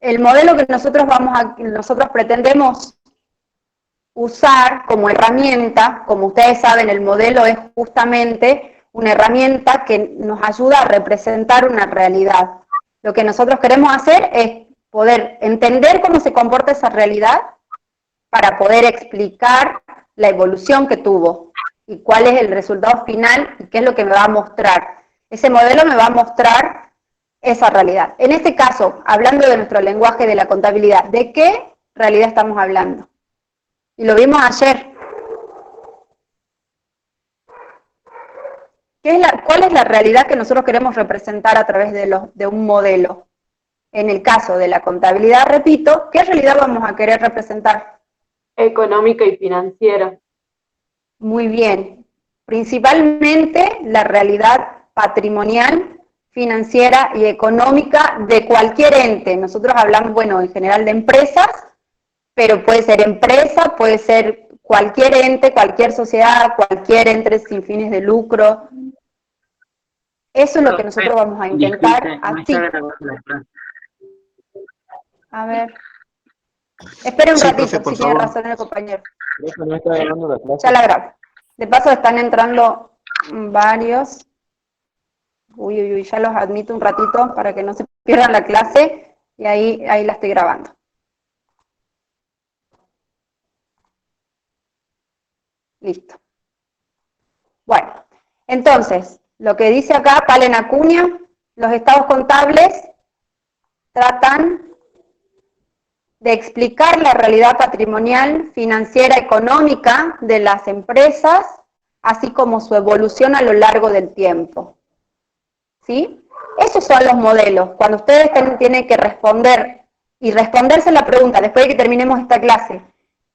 el modelo que nosotros pretendemos usar como herramienta, como ustedes saben, el modelo es justamente una herramienta que nos ayuda a representar una realidad. Lo que nosotros queremos hacer es poder entender cómo se comporta esa realidad para poder explicar la evolución que tuvo y cuál es el resultado final y qué es lo que me va a mostrar. Ese modelo me va a mostrar esa realidad. En este caso, hablando de nuestro lenguaje de la contabilidad, ¿de qué realidad estamos hablando? Y lo vimos ayer. ¿Cuál es la realidad que nosotros queremos representar a través de un modelo? En el caso de la contabilidad, repito, ¿qué realidad vamos a querer representar? Económica y financiera. Muy bien. Principalmente la realidad patrimonial, financiera y económica de cualquier ente. Nosotros hablamos, bueno, en general de empresas, pero puede ser empresa, puede ser cualquier ente, cualquier sociedad, cualquier ente sin fines de lucro. Eso es lo que nosotros vamos a intentar así. A ver. Esperen un ratito, si tiene razón el compañero. No está grabando la clase. Ya la grabo. De paso están entrando varios. Uy, uy, uy, ya los admito un ratito para que no se pierdan la clase y ahí la estoy grabando. Listo. Bueno, entonces, lo que dice acá Palen Acuña, los estados contables tratan de explicar la realidad patrimonial, financiera, económica de las empresas, así como su evolución a lo largo del tiempo. ¿Sí? Esos son los modelos. Cuando ustedes tienen que responder y responderse la pregunta, después de que terminemos esta clase,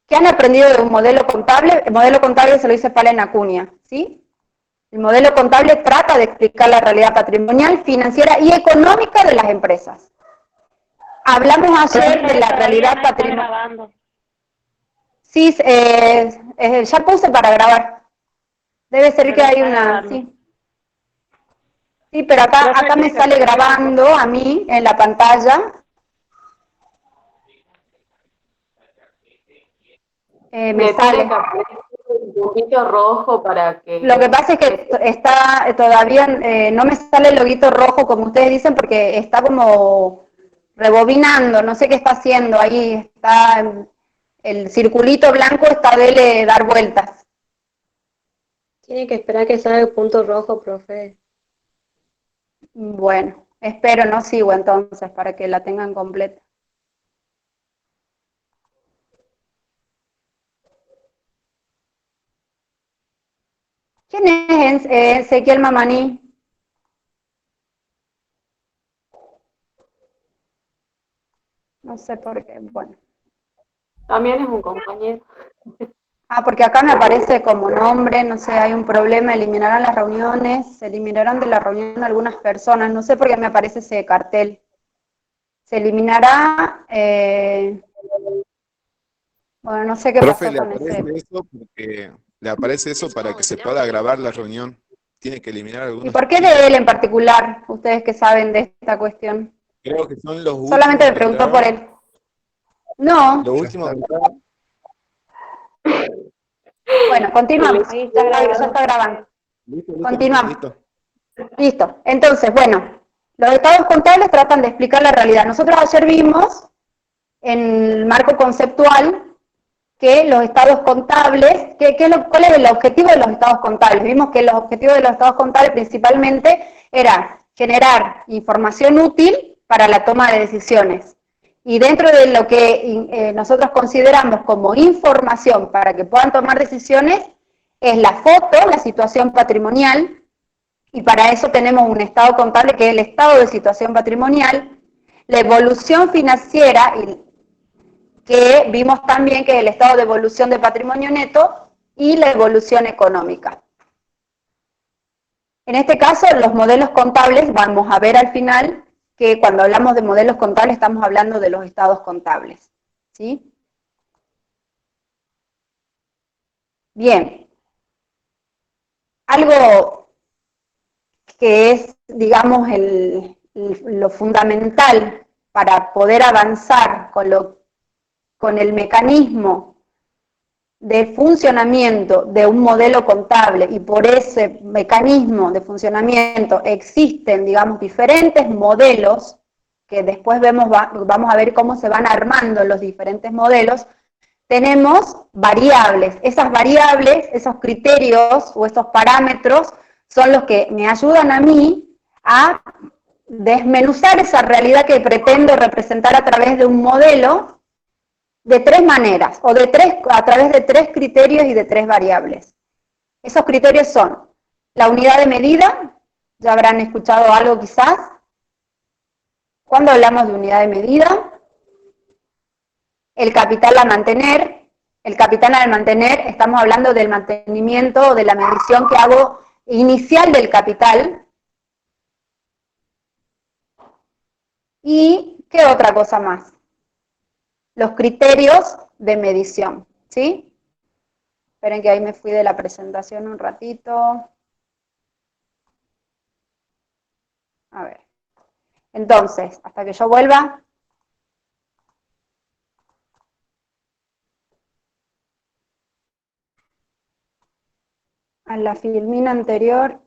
¿qué han aprendido de un modelo contable? El modelo contable se lo dice Palen Acuña, ¿sí? El modelo contable trata de explicar la realidad patrimonial, financiera y económica de las empresas. Hablamos ayer de la realidad patrimonial. Sí, ya puse para grabar. Debe ser que hay una... Sí, pero acá me sale grabando a mí en la pantalla. Me sale. Un poquito rojo para que... Lo que pasa es que está todavía, no me sale el loguito rojo como ustedes dicen porque está como rebobinando, no sé qué está haciendo ahí, está el circulito blanco está de dar vueltas. Tiene que esperar que salga el punto rojo, profe. Bueno, espero, no sigo entonces para que la tengan completa. ¿Quién es Ezequiel Mamaní? No sé por qué, bueno. También es un compañero. Ah, porque acá me aparece como nombre, no sé, hay un problema, eliminarán las reuniones, se eliminarán de la reunión algunas personas, no sé por qué me aparece ese cartel. Se eliminará, bueno, no sé qué Profe, pasó con ese. Le aparece eso para que se pueda grabar la reunión. Tiene que eliminar algunos. ¿Y por qué de él en particular, ustedes que saben de esta cuestión? Creo que son los últimos. Solamente me preguntó por él. No. Los últimos. Bueno, continuamos. Ahí está grabando, ya está grabando. Continuamos. Listo. Entonces, bueno, los estados contables tratan de explicar la realidad. Nosotros ayer vimos, en el marco conceptual, que los estados contables, ¿cuál es el objetivo de los estados contables? Vimos que los objetivos de los estados contables principalmente era generar información útil para la toma de decisiones. Y dentro de lo que nosotros consideramos como información para que puedan tomar decisiones, es la foto, la situación patrimonial, y para eso tenemos un estado contable que es el estado de situación patrimonial, la evolución financiera, que vimos también que es el estado de evolución de patrimonio neto, y la evolución económica. En este caso, los modelos contables, vamos a ver al final que cuando hablamos de modelos contables estamos hablando de los estados contables. ¿Sí? Bien. Algo que es, digamos, lo fundamental para poder avanzar con el mecanismo de funcionamiento de un modelo contable y por ese mecanismo de funcionamiento existen, digamos, diferentes modelos que después vamos a ver cómo se van armando los diferentes modelos, tenemos variables. Esas variables, esos criterios o esos parámetros son los que me ayudan a mí a desmenuzar esa realidad que pretendo representar a través de un modelo de tres maneras, o a través de tres criterios y de tres variables. Esos criterios son la unidad de medida, ya habrán escuchado algo quizás. Cuando hablamos de unidad de medida, el capital a mantener, el capital al mantener, estamos hablando del mantenimiento o de la medición que hago inicial del capital. ¿Y qué otra cosa más? Los criterios de medición, ¿sí? Esperen que ahí me fui de la presentación un ratito. A ver. Entonces, hasta que yo vuelva. A la filmina anterior.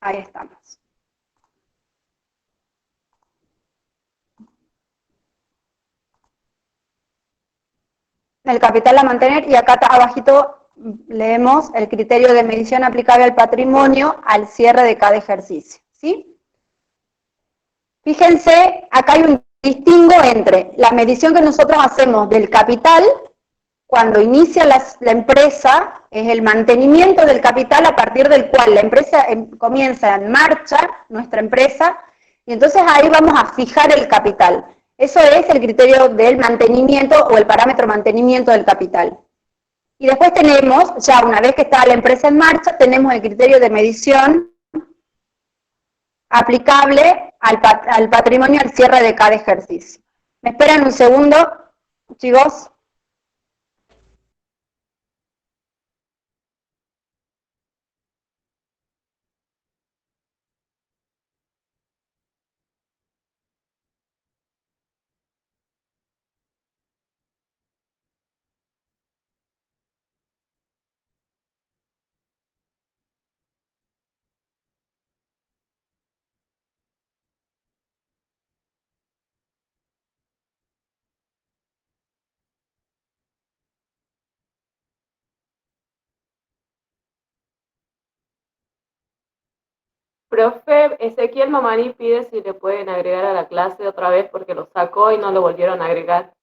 Ahí estamos. El capital a mantener, y acá abajito leemos el criterio de medición aplicable al patrimonio al cierre de cada ejercicio, ¿sí? Fíjense, acá hay un distingo entre la medición que nosotros hacemos del capital cuando inicia la empresa, es el mantenimiento del capital a partir del cual la empresa comienza en marcha, nuestra empresa, y entonces ahí vamos a fijar el capital. Eso es el criterio del mantenimiento o el parámetro mantenimiento del capital. Y después tenemos, ya una vez que está la empresa en marcha, tenemos el criterio de medición aplicable al patrimonio al cierre de cada ejercicio. ¿Me esperan un segundo, chicos? Profe, Ezequiel Mamani pide si le pueden agregar a la clase otra vez porque lo sacó y no lo volvieron a agregar.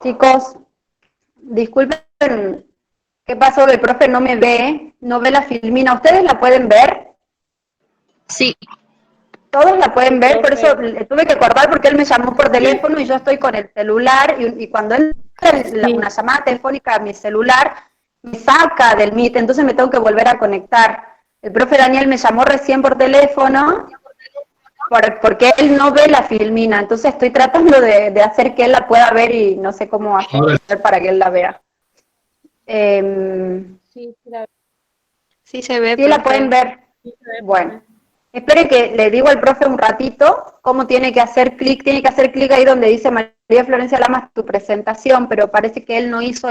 Chicos, disculpen, ¿qué pasó? El profe no me ve, no ve la filmina. ¿Ustedes la pueden ver? Sí. Todos la pueden ver, por Profe. eso le tuve que acordar porque él me llamó por teléfono y yo estoy con el celular y cuando él una llamada telefónica a mi celular me saca del Meet, entonces me tengo que volver a conectar. El profe Daniel me llamó recién por teléfono porque él no ve la filmina, entonces estoy tratando de hacer que él la pueda ver y no sé cómo hacer para que él la vea. Sí se ve, ¿Sí la profe. pueden ver? Bueno. Espere que le digo al profe un ratito cómo tiene que hacer clic ahí donde dice María Florencia Lamas tu presentación, pero parece que él no hizo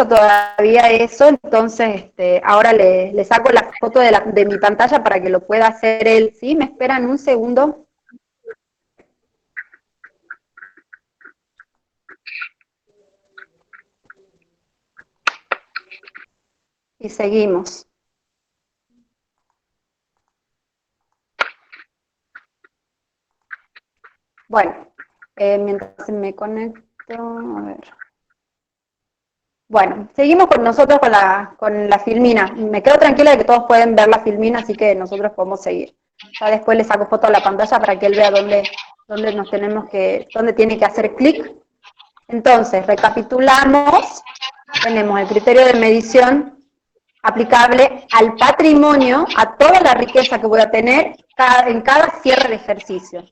todavía eso, entonces ahora le saco la foto de mi pantalla para que lo pueda hacer él. ¿Sí? ¿Me esperan un segundo? Y seguimos. Bueno, mientras me conecto, a ver. Bueno, seguimos con nosotros con la filmina. Me quedo tranquila de que todos pueden ver la filmina, así que nosotros podemos seguir. Ya después le saco foto a la pantalla para que él vea dónde tiene que hacer clic. Entonces, recapitulamos. Tenemos el criterio de medición aplicable al patrimonio, a toda la riqueza que voy a tener en cada cierre de ejercicio.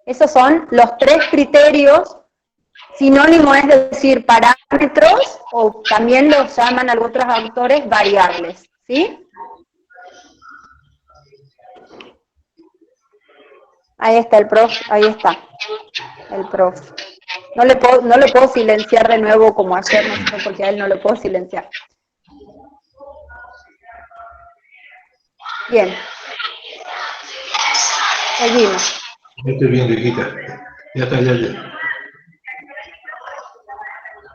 Esos son los 3 criterios. Sinónimo es decir parámetros, o también los llaman algunos autores variables, ¿sí? Ahí está el prof, ahí está, el prof. No le puedo silenciar de nuevo como ayer, no sé, porque a él no lo puedo silenciar. Bien. Seguimos. Estoy bien, Riquita. Ya está, ya.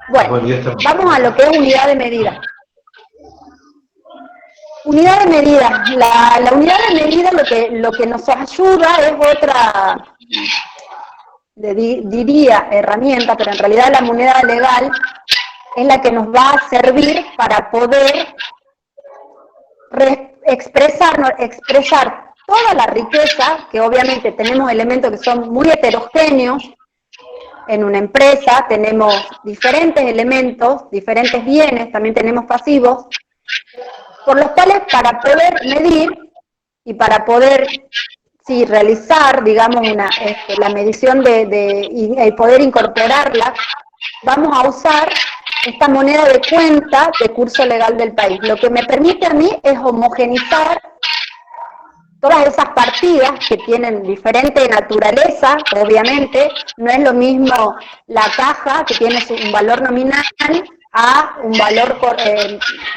Bueno, ya está. vamos a lo que es unidad de medida. Unidad de medida. La unidad de medida lo que nos ayuda es otra, diría herramienta, pero en realidad la moneda legal es la que nos va a servir para poder expresar toda la riqueza, que obviamente tenemos elementos que son muy heterogéneos. En una empresa tenemos diferentes elementos, diferentes bienes, también tenemos pasivos, por los cuales para poder medir y para poder realizar, digamos, la medición y poder incorporarla, vamos a usar esta moneda de cuenta de curso legal del país. Lo que me permite a mí es homogenizar todas esas partidas que tienen diferente naturaleza, obviamente, no es lo mismo la caja que tiene un valor nominal a un valor,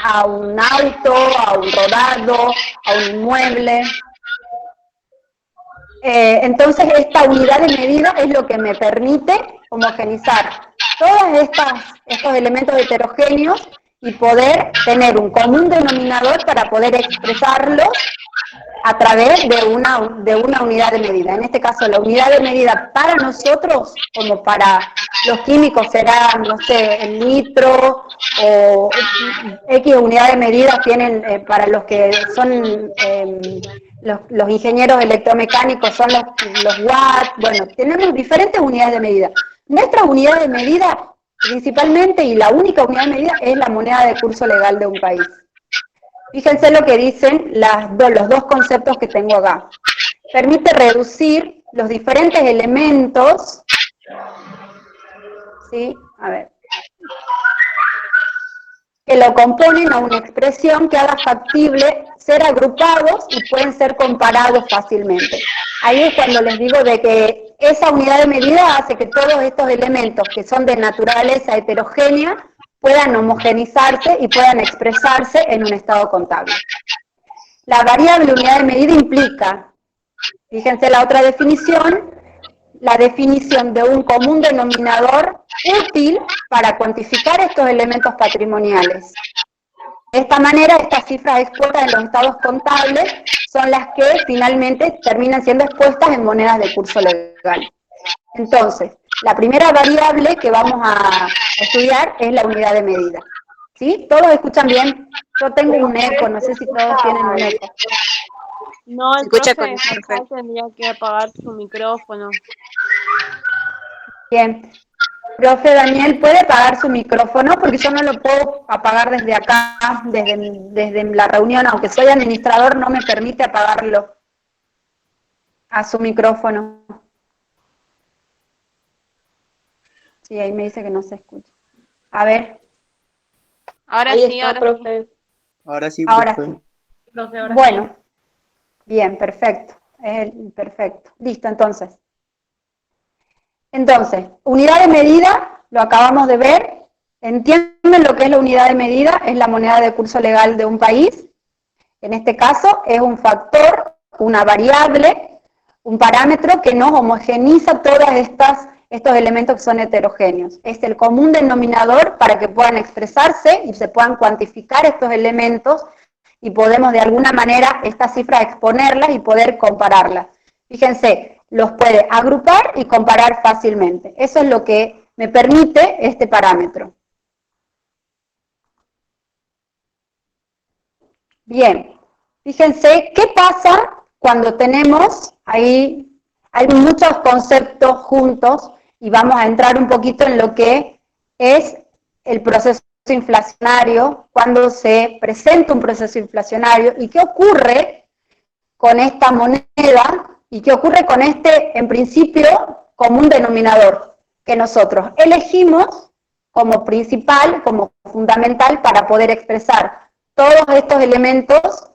a un auto, a un rodado, a un inmueble. Entonces esta unidad de medida es lo que me permite homogenizar todos estos elementos heterogéneos y poder tener un común denominador para poder expresarlos a través de una unidad de medida. En este caso, la unidad de medida para nosotros, como para los químicos, será, no sé, el litro, o X unidad de medida tienen para los que son los ingenieros electromecánicos, son los watts. Bueno, tenemos diferentes unidades de medida. Nuestra unidad de medida, principalmente, y la única unidad de medida, es la moneda de curso legal de un país. Fíjense lo que dicen los dos conceptos que tengo acá. Permite reducir los diferentes elementos, ¿sí? A ver, que lo componen a una expresión que haga factible ser agrupados y pueden ser comparados fácilmente. Ahí es cuando les digo de que esa unidad de medida hace que todos estos elementos que son de naturaleza heterogénea puedan homogenizarse y puedan expresarse en un estado contable. La variable unidad de medida implica, fíjense la otra definición, la definición de un común denominador útil para cuantificar estos elementos patrimoniales. De esta manera, estas cifras expuestas en los estados contables son las que finalmente terminan siendo expuestas en monedas de curso legal. Entonces, La primera variable que vamos a estudiar es la unidad de medida. ¿Sí? ¿Todos escuchan bien? Yo tengo un eco, no sé si todos tienen un eco. No, Se el escucha profe perfecto. tendría que apagar su micrófono. Bien. Profe Daniel, ¿puede apagar su micrófono? Porque yo no lo puedo apagar desde acá, desde la reunión, aunque soy administrador, no me permite apagarlo a su micrófono. Sí, ahí me dice que no se escucha. A ver, Ahora Ahí sí, está, ahora profe. Ahora sí, ahora profe. sí. profe, ahora Bueno, bien, perfecto. Perfecto. Listo, entonces. Entonces, unidad de medida, lo acabamos de ver. ¿Entienden lo que es la unidad de medida? Es la moneda de curso legal de un país. En este caso, es un factor, una variable, un parámetro que nos homogeniza todos estos elementos que son heterogéneos. Es el común denominador para que puedan expresarse y se puedan cuantificar estos elementos y podemos de alguna manera estas cifras exponerlas y poder compararlas. Fíjense, los puede agrupar y comparar fácilmente. Eso es lo que me permite este parámetro. Bien, fíjense, ¿qué pasa cuando tenemos ahí, hay muchos conceptos juntos y vamos a entrar un poquito en lo que es el proceso inflacionario, cuando se presenta un proceso inflacionario y qué ocurre con esta moneda y qué ocurre con este, en principio, común denominador que nosotros elegimos como principal, como fundamental para poder expresar todos estos elementos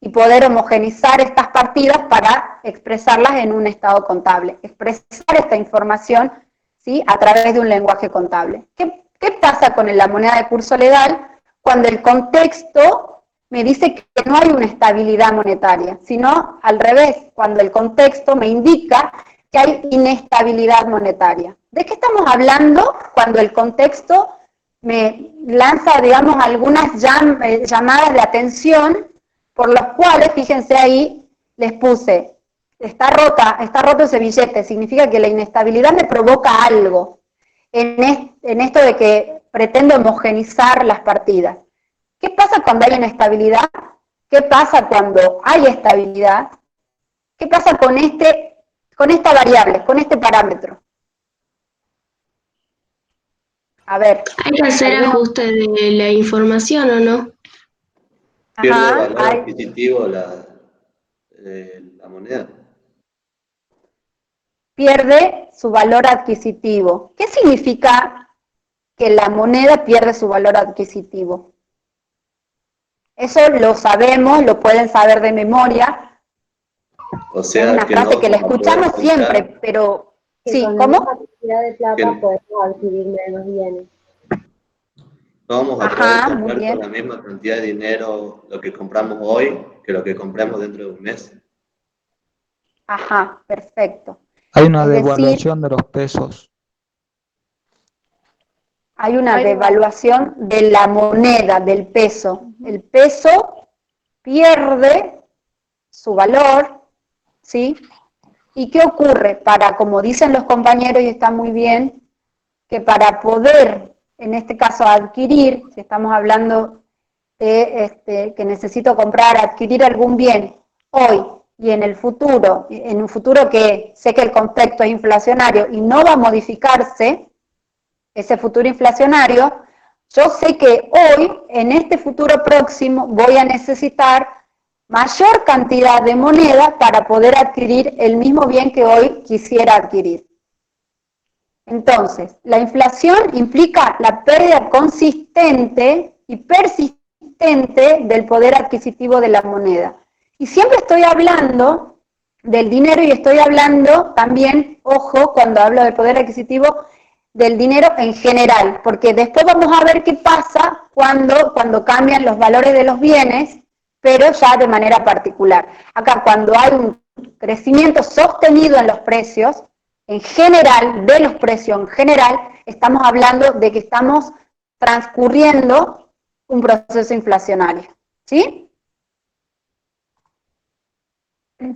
y poder homogenizar estas partidas para expresarlas en un estado contable, expresar esta información, ¿sí?, a través de un lenguaje contable. ¿Qué pasa con la moneda de curso legal cuando el contexto me dice que no hay una estabilidad monetaria, sino al revés, cuando el contexto me indica que hay inestabilidad monetaria? ¿De qué estamos hablando cuando el contexto me lanza, digamos, algunas llamadas de atención por los cuales, fíjense ahí, les puse, está roto ese billete, significa que la inestabilidad me provoca algo en esto de que pretendo homogenizar las partidas. ¿Qué pasa cuando hay inestabilidad? ¿Qué pasa cuando hay estabilidad? ¿Qué pasa con esta variable, con este parámetro? A ver. Hay que hacer ajuste de la información, ¿o no? Pierde Ajá, valor adquisitivo la moneda. pierde su valor adquisitivo. ¿Qué significa que la moneda pierde su valor adquisitivo? Eso lo sabemos, lo pueden saber de memoria. O sea, es una frase que la escuchamos siempre, pero sí, ¿cómo? Con cantidad de plata podemos adquirir menos bienes. No vamos a Ajá, poder muy comprar bien. con la misma cantidad de dinero lo que compramos hoy que lo que compramos dentro de un mes. Ajá, perfecto. Hay una Es decir, devaluación de los pesos. hay una devaluación de la moneda, del peso. El peso pierde su valor, ¿sí? ¿Y qué ocurre? Como dicen los compañeros, y está muy bien, que para poder, en este caso, adquirir, si estamos hablando de que necesito comprar, adquirir algún bien hoy y en un futuro que sé que el contexto es inflacionario y no va a modificarse, ese futuro inflacionario, yo sé que hoy, en este futuro próximo, voy a necesitar mayor cantidad de moneda para poder adquirir el mismo bien que hoy quisiera adquirir. Entonces, la inflación implica la pérdida consistente y persistente del poder adquisitivo de la moneda. Y siempre estoy hablando del dinero y estoy hablando también, ojo, cuando hablo del poder adquisitivo, del dinero en general, porque después vamos a ver qué pasa cuando cambian los valores de los bienes, pero ya de manera particular. Acá, cuando hay un crecimiento sostenido en los precios, en general, de los precios en general, estamos hablando de que estamos transcurriendo un proceso inflacionario, ¿sí?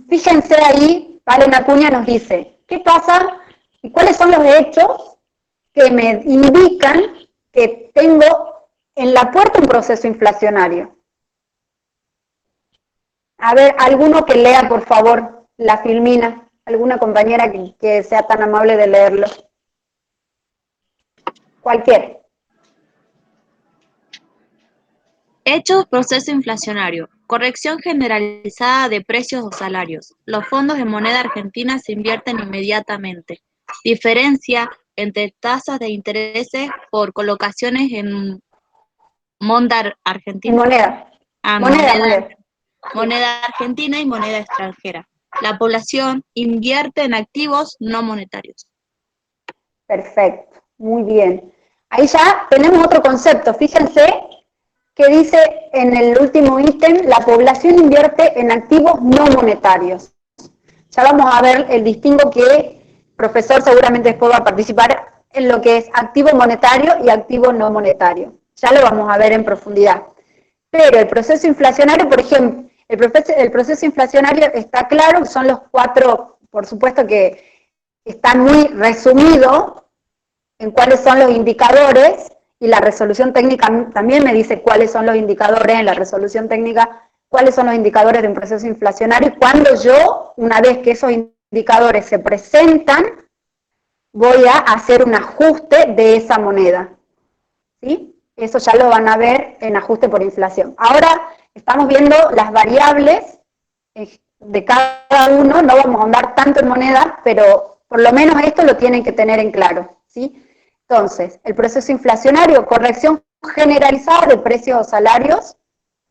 Fíjense ahí, Valen Acuña nos dice, ¿qué pasa ¿Y cuáles son los hechos que me indican que tengo en la puerta un proceso inflacionario? A ver, alguno que lea, por favor, la filmina, alguna compañera que sea tan amable de leerlo. Cualquiera. Hechos, proceso inflacionario. Corrección generalizada de precios o salarios. Los fondos de moneda argentina se invierten inmediatamente. Diferencia entre tasas de intereses por colocaciones en moneda argentina. Moneda. Moneda argentina y moneda extranjera. La población invierte en activos no monetarios. Perfecto, muy bien. Ahí ya tenemos otro concepto. Fíjense que dice en el último ítem, la población invierte en activos no monetarios. Ya vamos a ver el distingo que el profesor seguramente después va a participar en lo que es activo monetario y activo no monetario. Ya lo vamos a ver en profundidad. Pero el proceso inflacionario, por ejemplo, el proceso inflacionario está claro, son los 4, por supuesto que está muy resumido en cuáles son los indicadores, y la resolución técnica también me dice cuáles son los indicadores en la resolución técnica, cuáles son los indicadores de un proceso inflacionario, y cuando yo, una vez que esos indicadores se presentan, voy a hacer un ajuste de esa moneda. ¿Sí? Eso ya lo van a ver en ajuste por inflación. Ahora estamos viendo las variables de cada uno, no vamos a ahondar tanto en moneda, pero por lo menos esto lo tienen que tener en claro. ¿Sí? Entonces, el proceso inflacionario, corrección generalizada de precios o salarios,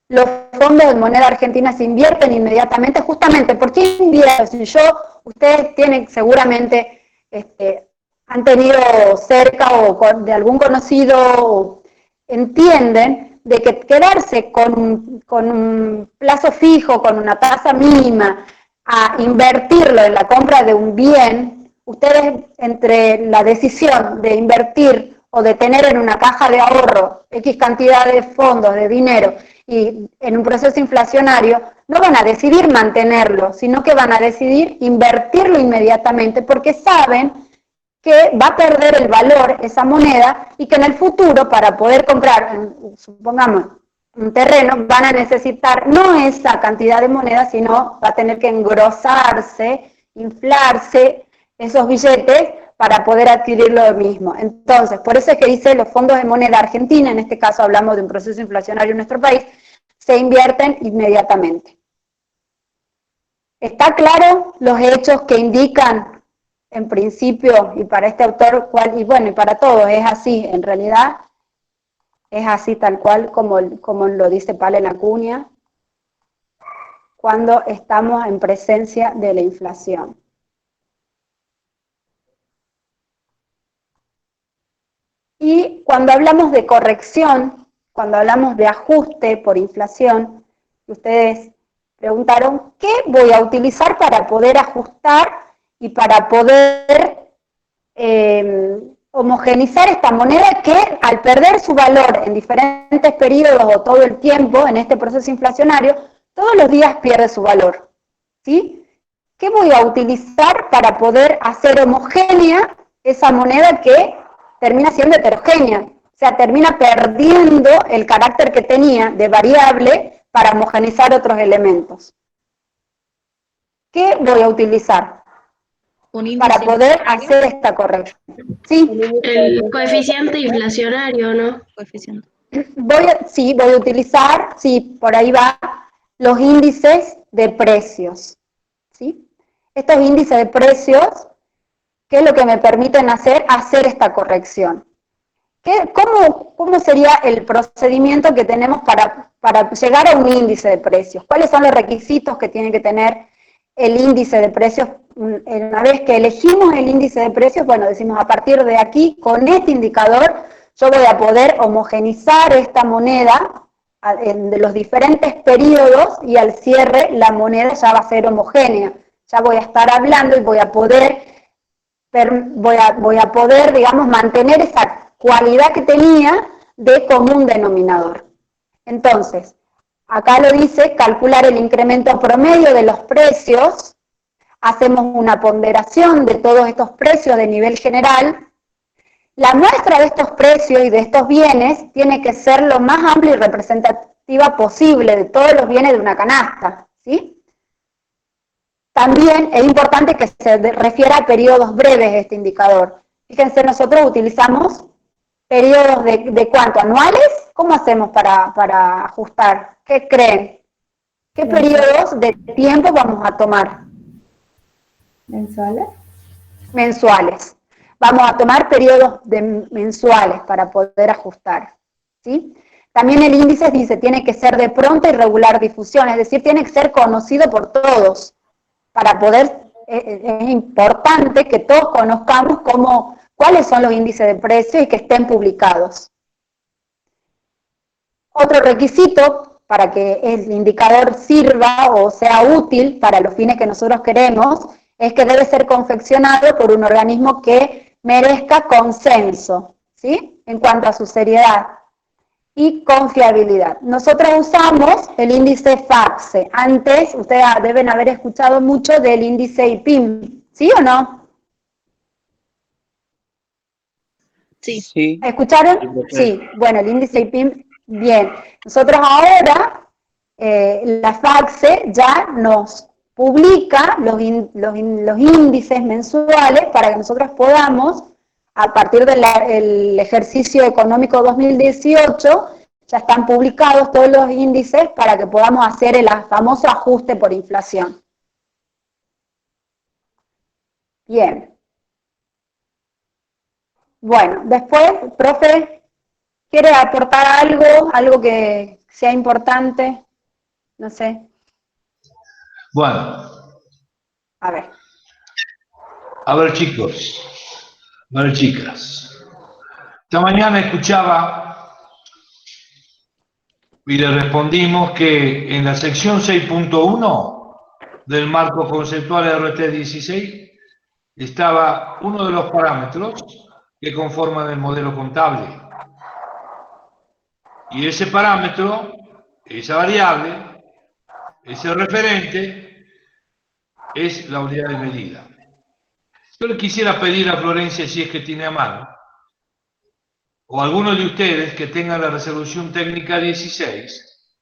los fondos de moneda argentina se invierten inmediatamente, justamente, ¿por qué invierten? Si ustedes tienen seguramente, han tenido cerca o de algún conocido, entienden de que quedarse con un plazo fijo, con una tasa mínima, a invertirlo en la compra de un bien, ustedes entre la decisión de invertir o de tener en una caja de ahorro X cantidad de fondos, de dinero, y en un proceso inflacionario, no van a decidir mantenerlo, sino que van a decidir invertirlo inmediatamente porque saben que va a perder el valor esa moneda y que en el futuro para poder comprar, supongamos, un terreno, van a necesitar no esa cantidad de moneda, sino va a tener que engrosarse, inflarse esos billetes para poder adquirir lo mismo. Entonces, por eso es que dice los fondos de moneda argentina, en este caso hablamos de un proceso inflacionario en nuestro país, se invierten inmediatamente. ¿Está claro los hechos que indican, en principio, y para este autor, y bueno, y para todos, es así, en realidad, es así tal cual como lo dice Palen Acuña, cuando estamos en presencia de la inflación? Y cuando hablamos de corrección, cuando hablamos de ajuste por inflación, ustedes preguntaron, ¿qué voy a utilizar para poder ajustar y para poder homogenizar esta moneda que al perder su valor en diferentes periodos o todo el tiempo en este proceso inflacionario, todos los días pierde su valor? ¿Sí? ¿Qué voy a utilizar para poder hacer homogénea esa moneda que termina siendo heterogénea? O sea, termina perdiendo el carácter que tenía de variable para homogeneizar otros elementos. ¿Qué voy a utilizar para poder hacer esta corrección? ¿Sí? El coeficiente inflacionario, ¿no? Coeficiente. Sí, voy a utilizar, sí, por ahí va, los índices de precios. ¿Sí? Estos índices de precios, ¿qué es lo que me permiten hacer? Hacer esta corrección. ¿Cómo sería el procedimiento que tenemos para llegar a un índice de precios? ¿Cuáles son los requisitos que tiene que tener el índice de precios? Una vez que elegimos el índice de precios, bueno, decimos a partir de aquí, con este indicador, yo voy a poder homogenizar esta moneda de los diferentes periodos y al cierre la moneda ya va a ser homogénea. Ya voy a estar hablando y voy a poder, digamos, mantener esa cualidad que tenía de común denominador. Entonces, acá lo dice, calcular el incremento promedio de los precios hacemos una ponderación de todos estos precios de nivel general. La muestra de estos precios y de estos bienes tiene que ser lo más amplia y representativa posible de todos los bienes de una canasta, ¿sí? También es importante que se refiera a periodos breves este indicador. Fíjense, nosotros utilizamos periodos de ¿cuánto? ¿Anuales? ¿Cómo hacemos para ajustar? ¿Qué creen? ¿Qué periodos de tiempo vamos a tomar? ¿Mensuales? Mensuales. Vamos a tomar periodos mensuales para poder ajustar, ¿sí? También el índice dice, tiene que ser de pronta y regular difusión, es decir, tiene que ser conocido por todos, para poder, es importante que todos conozcamos cuáles son los índices de precios y que estén publicados. Otro requisito para que el indicador sirva o sea útil para los fines que nosotros queremos es que debe ser confeccionado por un organismo que merezca consenso, ¿sí? En cuanto a su seriedad y confiabilidad. Nosotros usamos el índice FACSE. Antes, ustedes deben haber escuchado mucho del índice IPIM, ¿sí o no? Sí. ¿Escucharon? Sí. Bueno, el índice IPIM, bien. Nosotros ahora, la FACSE ya nos publica los índices mensuales para que nosotros podamos, a partir del ejercicio económico 2018, ya están publicados todos los índices para que podamos hacer el famoso ajuste por inflación. Bien. Bueno, después, profe, ¿quiere aportar algo que sea importante? No sé. Bueno. A ver. A ver, chicos. A ver, chicas. Esta mañana escuchaba y le respondimos que en la sección 6.1 del marco conceptual RT16 estaba uno de los parámetros que conforman el modelo contable. Y ese parámetro, esa variable, ese referente, es la unidad de medida. Yo le quisiera pedir a Florencia, si es que tiene a mano, o alguno de ustedes que tenga la resolución técnica 16,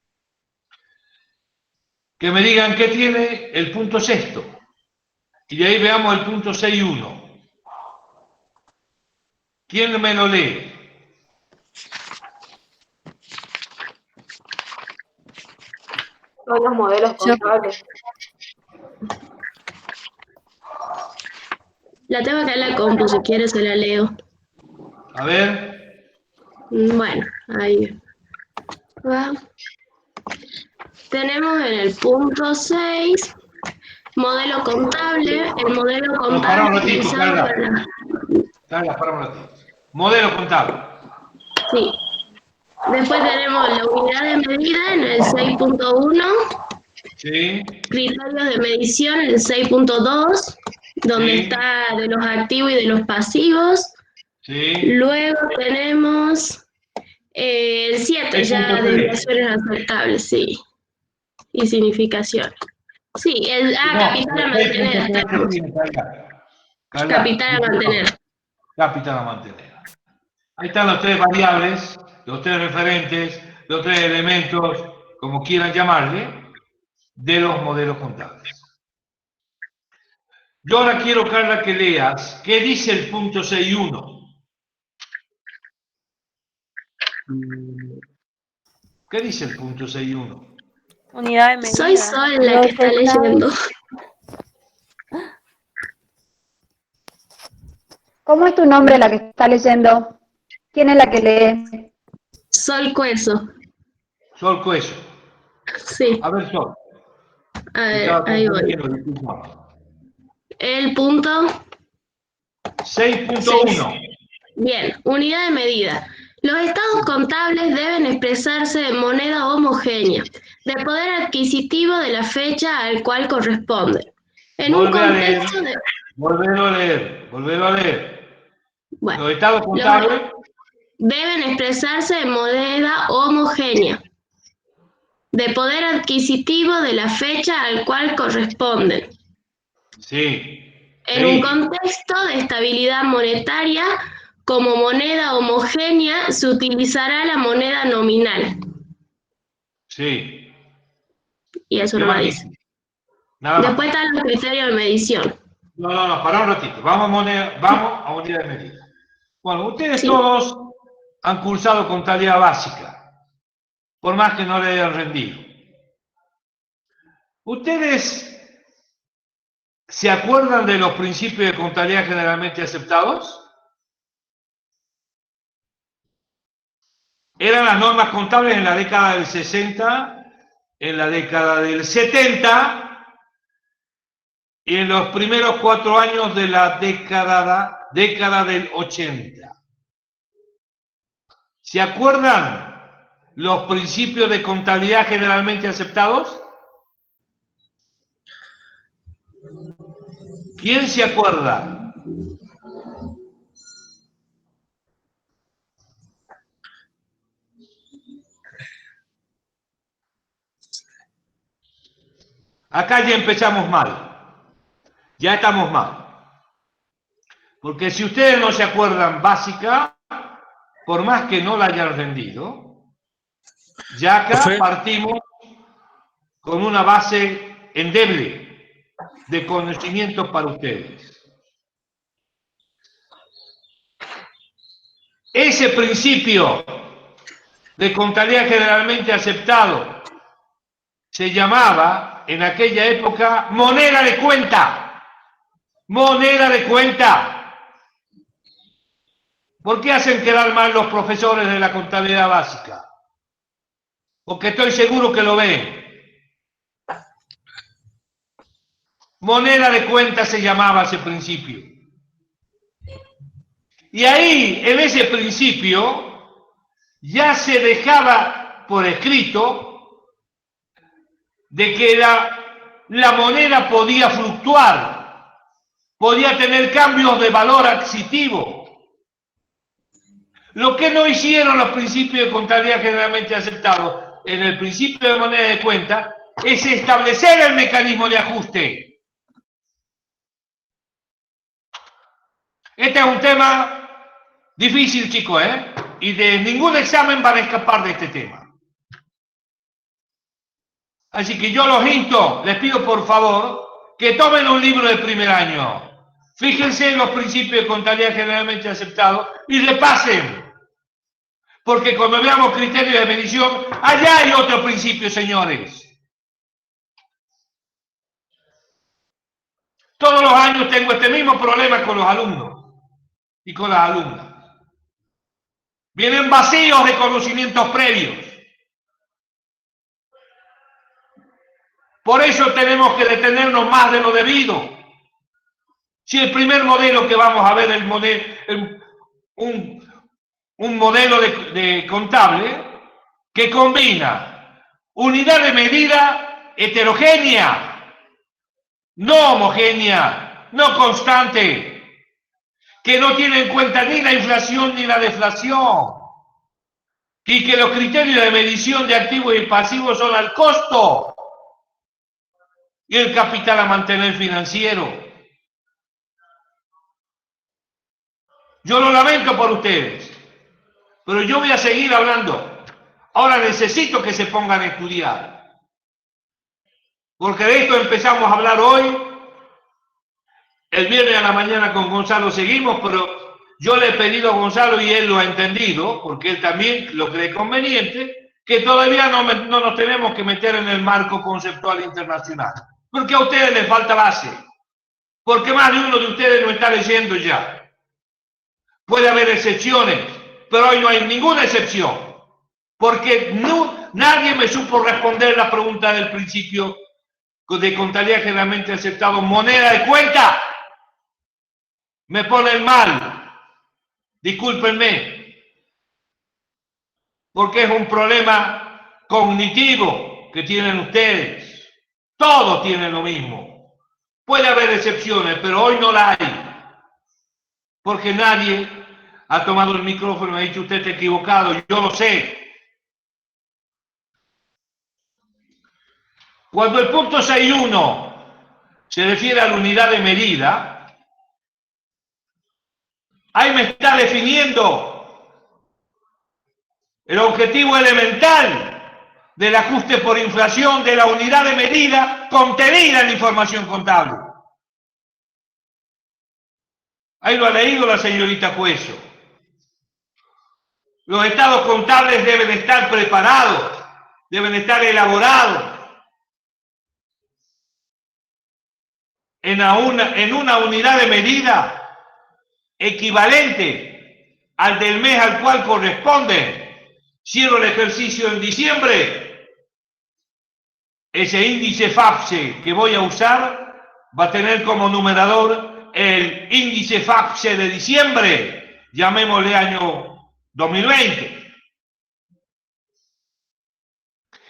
que me digan qué tiene el punto sexto. Y de ahí veamos el punto 6.1. ¿Quién me lo lee? Son los modelos contables. La tengo acá en la compu, si quieres se la leo. A ver. Bueno, ahí va. Tenemos en el punto 6, modelo contable. El modelo No, para un contable ratito, utilizado Carla. Carla, para un ratito. Modelo contable. Sí. Después tenemos la unidad de medida en el 6.1. Sí. Criterios de medición en el 6.2, donde Sí. está de los activos y de los pasivos. Sí. Luego tenemos el 7, ya 6.3. desviaciones aceptables, sí. Y significación. Sí, capital a mantener. Estamos. Capital a mantener. Capital a mantener. Ahí están los tres variables, los tres referentes, los tres elementos, como quieran llamarle, de los modelos contables. Yo ahora quiero, Carla, que leas qué dice el punto 6.1. ¿Qué dice el punto 6.1? Unidad de medida. Soy Sol la que está leyendo. ¿Cómo es tu nombre la que está leyendo? ¿Quién es la que lee? Sol Cueso. Sol Cueso. Sí. A ver, Sol. A ver, ahí voy. El punto 6.1. Bien, unidad de medida. Los estados contables deben expresarse en moneda homogénea, de poder adquisitivo de la fecha al cual corresponden. En un contexto de... Volver a leer. Bueno, los estados contables deben expresarse en moneda homogénea, de poder adquisitivo de la fecha al cual corresponden. Sí. En un contexto de estabilidad monetaria, como moneda homogénea, se utilizará la moneda nominal. Sí. Y eso ¿Qué no más dice. dice? Nada más. Después están los criterios de medición. No, pará un ratito. Vamos a unidad de medida. Bueno, ustedes Sí. todos han cursado contabilidad básica, por más que no le hayan rendido. ¿Ustedes se acuerdan de los principios de contabilidad generalmente aceptados? Eran las normas contables en la década del 60, en la década del 70 y en los primeros 4 años de la década del 80. ¿Se acuerdan los principios de contabilidad generalmente aceptados? ¿Quién se acuerda? Acá ya empezamos mal. Ya estamos mal. Porque si ustedes no se acuerdan básica, por más que no la hayan rendido, ya acá partimos con una base endeble de conocimientos para ustedes. Ese principio de contabilidad generalmente aceptado se llamaba en aquella época moneda de cuenta. Moneda de cuenta. ¿Por qué hacen quedar mal los profesores de la contabilidad básica? Porque estoy seguro que lo ven. Moneda de cuenta se llamaba ese principio. Y ahí, en ese principio, ya se dejaba por escrito de que la moneda podía fluctuar, podía tener cambios de valor adquisitivo. Lo que no hicieron los principios de contabilidad generalmente aceptados en el principio de moneda de cuenta es establecer el mecanismo de ajuste. Este es un tema difícil, chicos, ¿eh? Y de ningún examen van a escapar de este tema. Así que yo los insto, les pido por favor que tomen un libro de primer año. Fíjense en los principios de contabilidad generalmente aceptados y repasen. Porque cuando veamos criterios de medición, allá hay otro principio, señores. Todos los años tengo este mismo problema con los alumnos y con las alumnas. Vienen vacíos de conocimientos previos. Por eso tenemos que detenernos más de lo debido. Si el primer modelo que vamos a ver es un modelo de contable que combina unidad de medida heterogénea, no homogénea, no constante, que no tiene en cuenta ni la inflación ni la deflación, y que los criterios de medición de activos y pasivos son al costo y el capital a mantener financiero. Yo lo lamento por ustedes, pero yo voy a seguir hablando. Ahora necesito que se pongan a estudiar, porque de esto empezamos a hablar hoy. El viernes a la mañana con Gonzalo seguimos, pero yo le he pedido a Gonzalo, y él lo ha entendido, porque él también lo cree conveniente, que todavía no nos tenemos que meter en el marco conceptual internacional, porque a ustedes les falta base, porque más de uno de ustedes lo está leyendo ya. Puede haber excepciones, pero hoy no hay ninguna excepción, porque nadie me supo responder la pregunta del principio de contabilidad generalmente aceptado, moneda de cuenta. Me ponen mal, discúlpenme, porque es un problema cognitivo que tienen ustedes. Todos tienen lo mismo. Puede haber excepciones, pero hoy no la hay, porque nadie ha tomado el micrófono y me ha dicho: usted está equivocado. Yo lo sé. Cuando el punto 6.1 se refiere a la unidad de medida, ahí me está definiendo el objetivo elemental del ajuste por inflación de la unidad de medida contenida en la información contable. Ahí lo ha leído la señorita Cueso. Los estados contables deben estar preparados, deben estar elaborados en una unidad de medida equivalente al del mes al cual corresponde. Cierro el ejercicio en diciembre. Ese índice FAPSE que voy a usar va a tener como numerador el índice FAPSE de diciembre, llamémosle año 2020.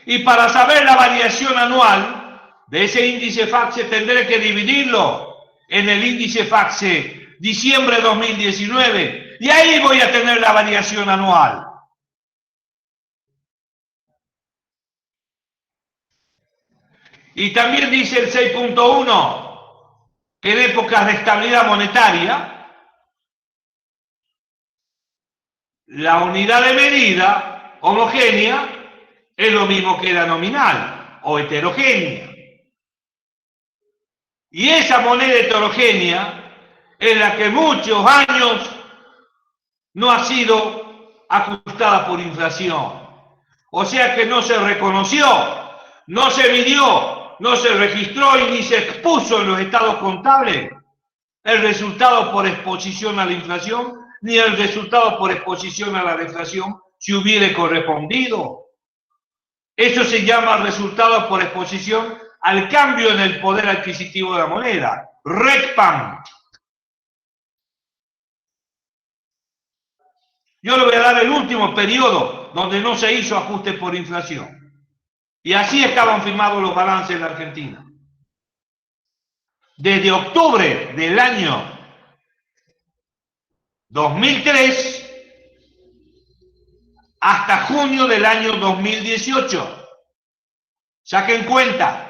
Y para saber la variación anual de ese índice FAPSE tendré que dividirlo en el índice FAPSE diciembre 2019 y ahí voy a tener la variación anual. Y también dice el 6.1 que en épocas de estabilidad monetaria la unidad de medida homogénea es lo mismo que la nominal o heterogénea. Y esa moneda heterogénea es la que muchos años no ha sido ajustada por inflación. O sea que no se reconoció, no se midió, no se registró y ni se expuso en los estados contables el resultado por exposición a la inflación, ni el resultado por exposición a la deflación si hubiere correspondido. Eso se llama resultado por exposición al cambio en el poder adquisitivo de la moneda, RECPAM. Yo le voy a dar el último periodo donde no se hizo ajuste por inflación. Y así estaban firmados los balances en la Argentina. Desde octubre del año 2003 hasta junio del año 2018. Saquen cuenta.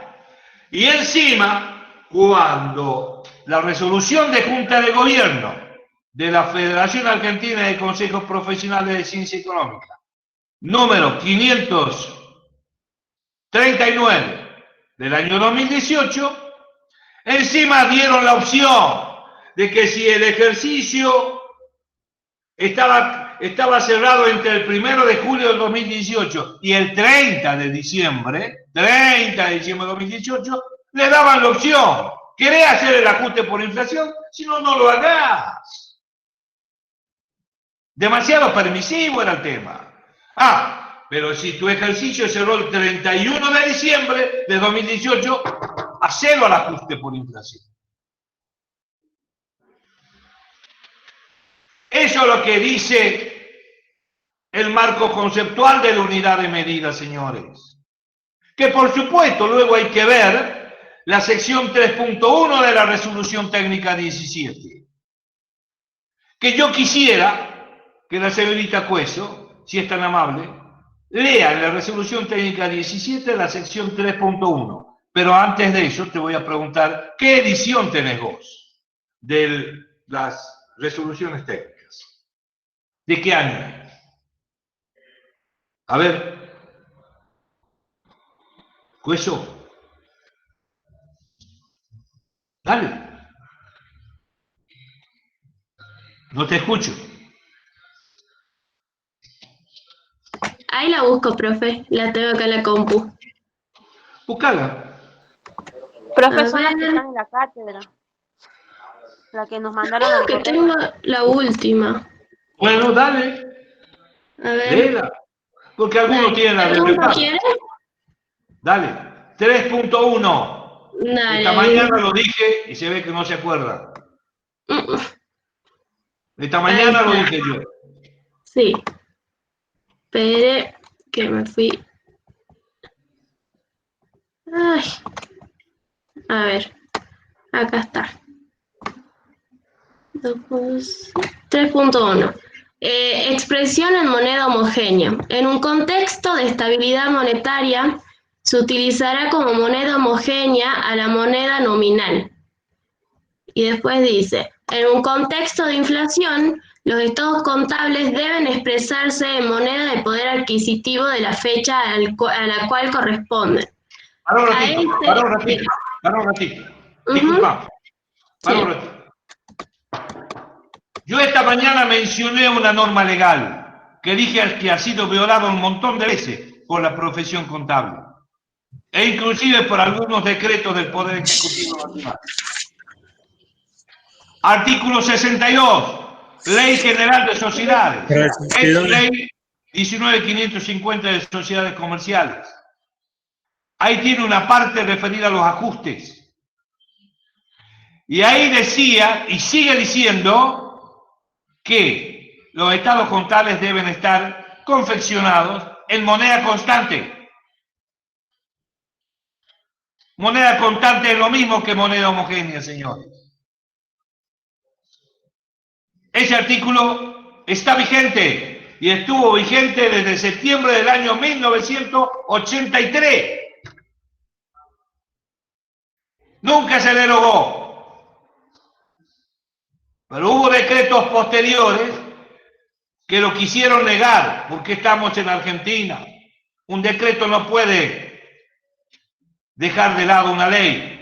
Y encima, cuando la resolución de Junta de Gobierno de la Federación Argentina de Consejos Profesionales de Ciencia Económica, número 539 del año 2018, encima dieron la opción de que si el ejercicio estaba cerrado entre el 1 de julio del 2018 y el 30 de diciembre de 2018, le daban la opción. ¿Querés hacer el ajuste por inflación? Si no, no lo hagas. Demasiado permisivo era el tema. Pero si tu ejercicio cerró el 31 de diciembre de 2018, hacelo al ajuste por inflación. Eso es lo que dice el marco conceptual de la unidad de medida, señores. Que por supuesto luego hay que ver la sección 3.1 de la resolución técnica 17. Que yo quisiera que la señorita Cueso, si es tan amable, lea en la resolución técnica 17 la sección 3.1. Pero antes de eso te voy a preguntar, ¿qué edición tenés vos de las resoluciones técnicas? ¿De qué año? A ver. Cueso. Dale. No te escucho. Ahí la busco, profe. La tengo acá en la compu. Búscala. Profe, A son las que ver. están en la cátedra. La que nos mandaron Creo al que correo. tengo la última. Bueno, dale. A ver. Léela. Porque algunos tienen la de ¿Tú repaso. quieres? Dale. 3.1. Dale. Esta mañana lo dije y se ve que no se acuerda. Esta mañana lo dije yo. Sí. Espere que me fui. Ay. A ver. Acá está. 3.1. Expresión en moneda homogénea. En un contexto de estabilidad monetaria, se utilizará como moneda homogénea a la moneda nominal. Y después dice, en un contexto de inflación, los estados contables deben expresarse en moneda de poder adquisitivo de la fecha a la cual corresponden. Para un A ratito, este- para un ratito, para un ratito. Ujú. Disculpa, para Sí. un ratito. Yo esta mañana mencioné una norma legal que dije que ha sido violada un montón de veces por la profesión contable e inclusive por algunos decretos del Poder Ejecutivo Nacional. Artículo 62, Ley General de Sociedades, Ley 19.550 de Sociedades Comerciales. Ahí tiene una parte referida a los ajustes. Y ahí decía, y sigue diciendo, que los estados contables deben estar confeccionados en moneda constante. Moneda constante es lo mismo que moneda homogénea, señores. Ese artículo está vigente y estuvo vigente desde septiembre del año 1983. Nunca se derogó. Pero hubo decretos posteriores que lo quisieron negar, porque estamos en Argentina. Un decreto no puede dejar de lado una ley.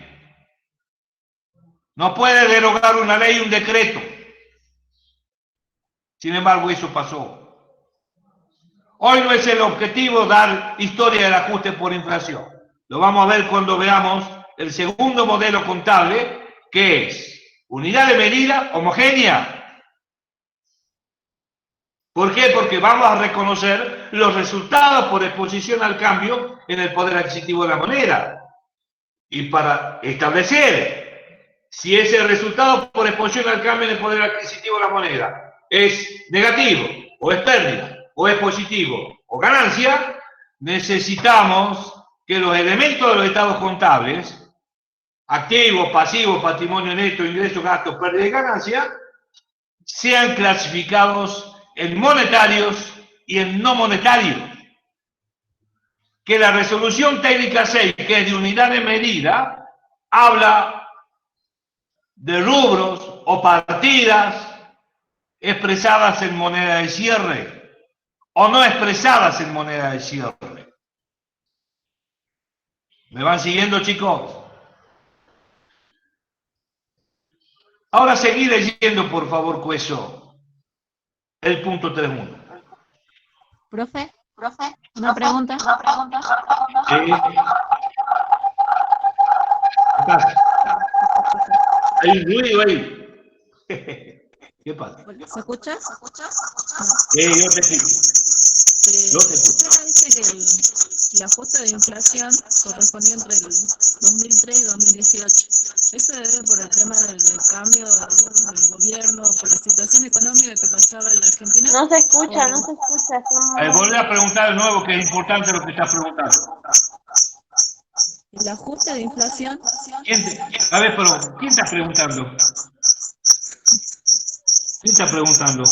No puede derogar una ley un decreto. Sin embargo, eso pasó. Hoy no es el objetivo dar historia del ajuste por inflación. Lo vamos a ver cuando veamos el segundo modelo contable, que es unidad de medida homogénea. ¿Por qué? Porque vamos a reconocer los resultados por exposición al cambio en el poder adquisitivo de la moneda. Y para establecer si ese resultado por exposición al cambio en el poder adquisitivo de la moneda es negativo, o es pérdida, o es positivo, o ganancia, necesitamos que los elementos de los estados contables, activos, pasivos, patrimonio neto, ingresos, gastos, pérdida y ganancia, sean clasificados en monetarios y en no monetarios. Que la resolución técnica 6, que es de unidad de medida, habla de rubros o partidas expresadas en moneda de cierre o no expresadas en moneda de cierre. ¿Me van siguiendo, chicos? Ahora seguí leyendo, por favor, Cueso, el punto 3.1. Profe, una pregunta. ¿Qué pasa? Hay un ruido ahí. ¿Qué pasa? ¿Se escucha? Yo te escucho. Yo te escucho. Usted dice que el ajuste de inflación correspondió entre el 2003 y 2018. ¿Eso se debe por el tema del cambio del gobierno, por la situación económica que pasaba en la Argentina? No se escucha, no se escucha. Volví a preguntar de nuevo, que es importante lo que estás preguntando. El ajuste de inflación. A ver, pero ¿quién está preguntando? ¿Quién está preguntando?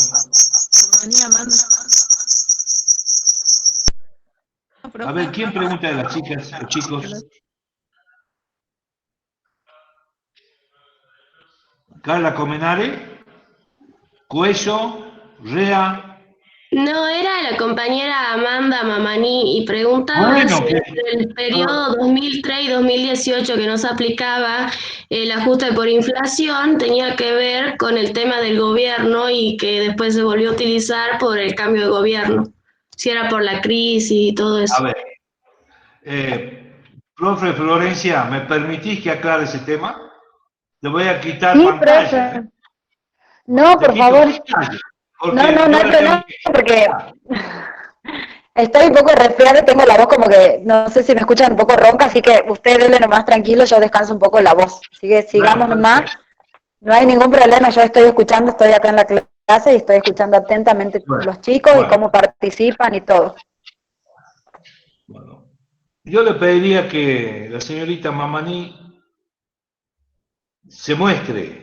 A ver, ¿quién pregunta de las chicas o chicos? Carla Comenare, Cuello, Rea. No, era la compañera Amanda Mamani y preguntaba Bueno, si en el periodo 2003 y 2018 que no se aplicaba el ajuste por inflación tenía que ver con el tema del gobierno y que después se volvió a utilizar por el cambio de gobierno, si era por la crisis y todo eso. A ver, profe Florencia, ¿me permitís que aclare ese tema? Le voy a quitar pantalla. Profe. No, por favor. No hay problema, porque estoy un poco resfriada y tengo la voz como que, no sé si me escuchan un poco ronca, así que ustedes denle nomás tranquilo, yo descanso un poco la voz. Así que sigamos nomás, no hay ningún problema, yo estoy escuchando, estoy acá en la clase y estoy escuchando atentamente los chicos y cómo participan y todo. Bueno, yo le pediría que la señorita Mamani se muestre.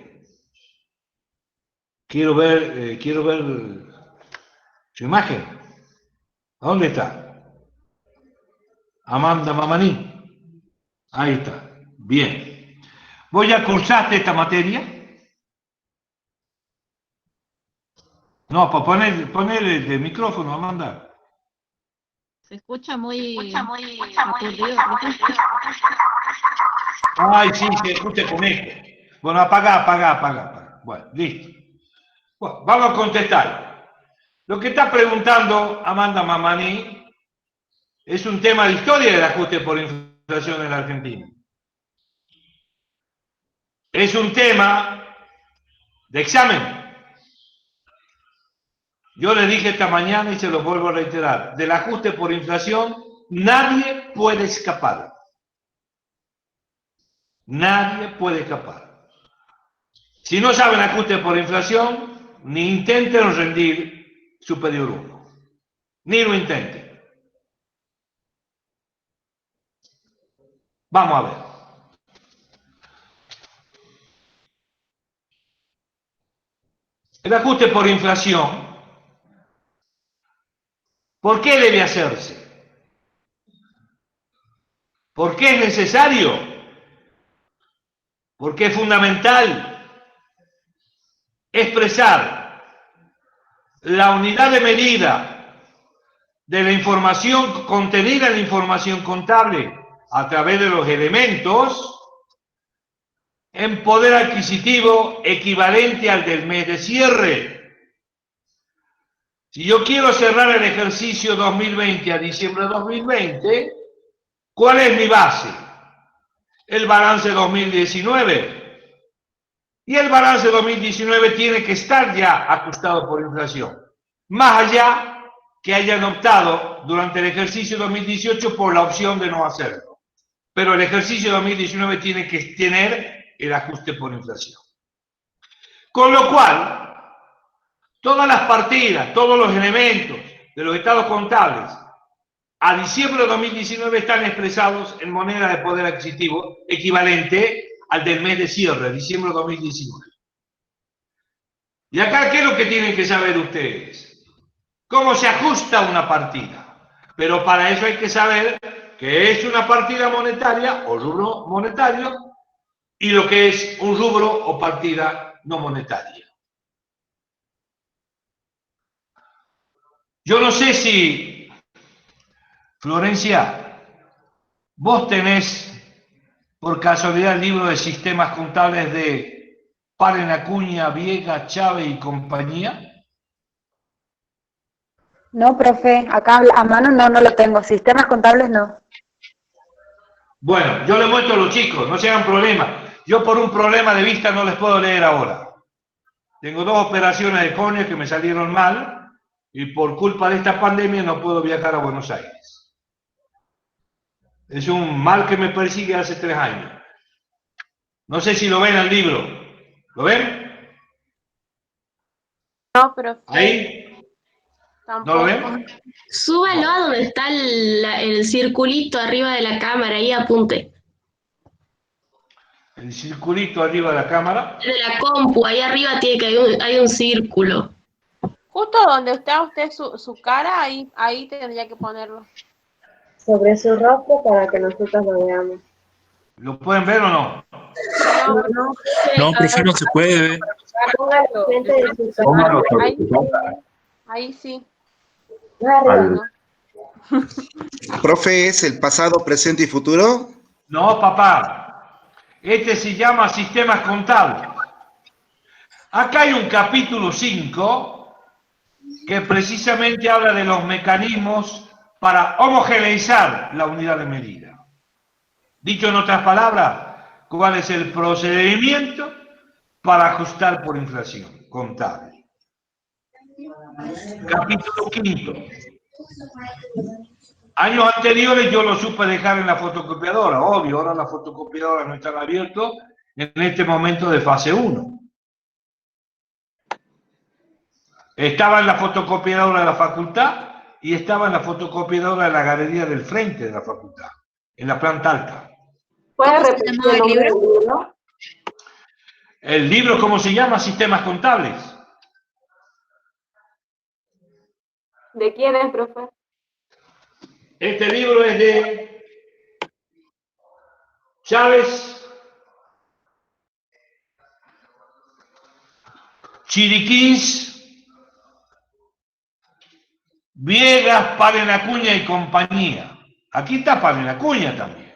Quiero ver su imagen. ¿A dónde está? Amanda Mamaní. Ahí está. Bien. ¿Vos ya cursaste esta materia? No, pues poner el micrófono, Amanda. Se escucha muy aturdido, profe. Ay, sí, se escucha con eco. Bueno, apaga. Bueno, listo. Bueno, vamos a contestar. Lo que está preguntando Amanda Mamaní es un tema de historia del ajuste por inflación en la Argentina. Es un tema de examen. Yo le dije esta mañana y se lo vuelvo a reiterar. Del ajuste por inflación nadie puede escapar. Nadie puede escapar. Si no saben ajuste por inflación, ni intenten rendir superior 1. Ni lo intenten. Vamos a ver. El ajuste por inflación, ¿por qué debe hacerse? ¿Por qué es necesario? Porque es fundamental expresar la unidad de medida de la información contenida en la información contable a través de los elementos en poder adquisitivo equivalente al del mes de cierre. Si yo quiero cerrar el ejercicio 2020 a diciembre de 2020, ¿cuál es mi base? El balance 2019. Y el balance 2019 tiene que estar ya ajustado por inflación. Más allá que hayan optado durante el ejercicio 2018 por la opción de no hacerlo. Pero el ejercicio 2019 tiene que tener el ajuste por inflación. Con lo cual, todas las partidas, todos los elementos de los estados contables a diciembre de 2019 están expresados en moneda de poder adquisitivo equivalente al del mes de cierre, diciembre de 2019. Y acá, ¿qué es lo que tienen que saber ustedes? ¿Cómo se ajusta una partida? Pero para eso hay que saber qué es una partida monetaria o rubro monetario y lo que es un rubro o partida no monetaria. Yo no sé si, Florencia, vos tenés por casualidad el libro de sistemas contables de Paren Acuña, Viega, Chávez y compañía. No, profe, acá a mano no lo tengo. Sistemas contables no. Bueno, yo le muestro a los chicos, no se hagan problema. Yo por un problema de vista no les puedo leer ahora. Tengo 2 operaciones de córnea que me salieron mal y por culpa de esta pandemia no puedo viajar a Buenos Aires. Es un mal que me persigue hace 3 años. No sé si lo ven al libro. ¿Lo ven? No, profe. ¿Ahí? ¿No lo ven? Súbalo a donde está el circulito arriba de la cámara, ahí apunte. El circulito arriba de la cámara. De la compu, ahí arriba tiene que hay un círculo. Justo donde está usted su cara, ahí tendría que ponerlo. Sobre su rostro para que nosotros lo veamos. ¿Lo pueden ver o no? No, profe, no se puede ver. Póngalo frente de su cara. Ahí sí. Profe, ¿es el pasado, presente y futuro? No, papá. Este se llama sistemas contables. Acá hay un capítulo 5 que precisamente habla de los mecanismos para homogeneizar la unidad de medida. Dicho en otras palabras, ¿cuál es el procedimiento para ajustar por inflación contable? Capítulo 5. Años anteriores yo lo supe dejar en la fotocopiadora, obvio, ahora las fotocopiadoras no están abiertas en este momento de fase 1. Estaba en la fotocopiadora de la facultad y estaba en la fotocopiadora de la galería del frente de la facultad, en la planta alta. ¿Puede repetir el nombre del libro? ¿El libro cómo se llama? Sistemas contables. ¿De quién es, profe? Este libro es de Chávez, Chiriquís, Viegas, Palen Acuña y compañía. Aquí está Palen Acuña también.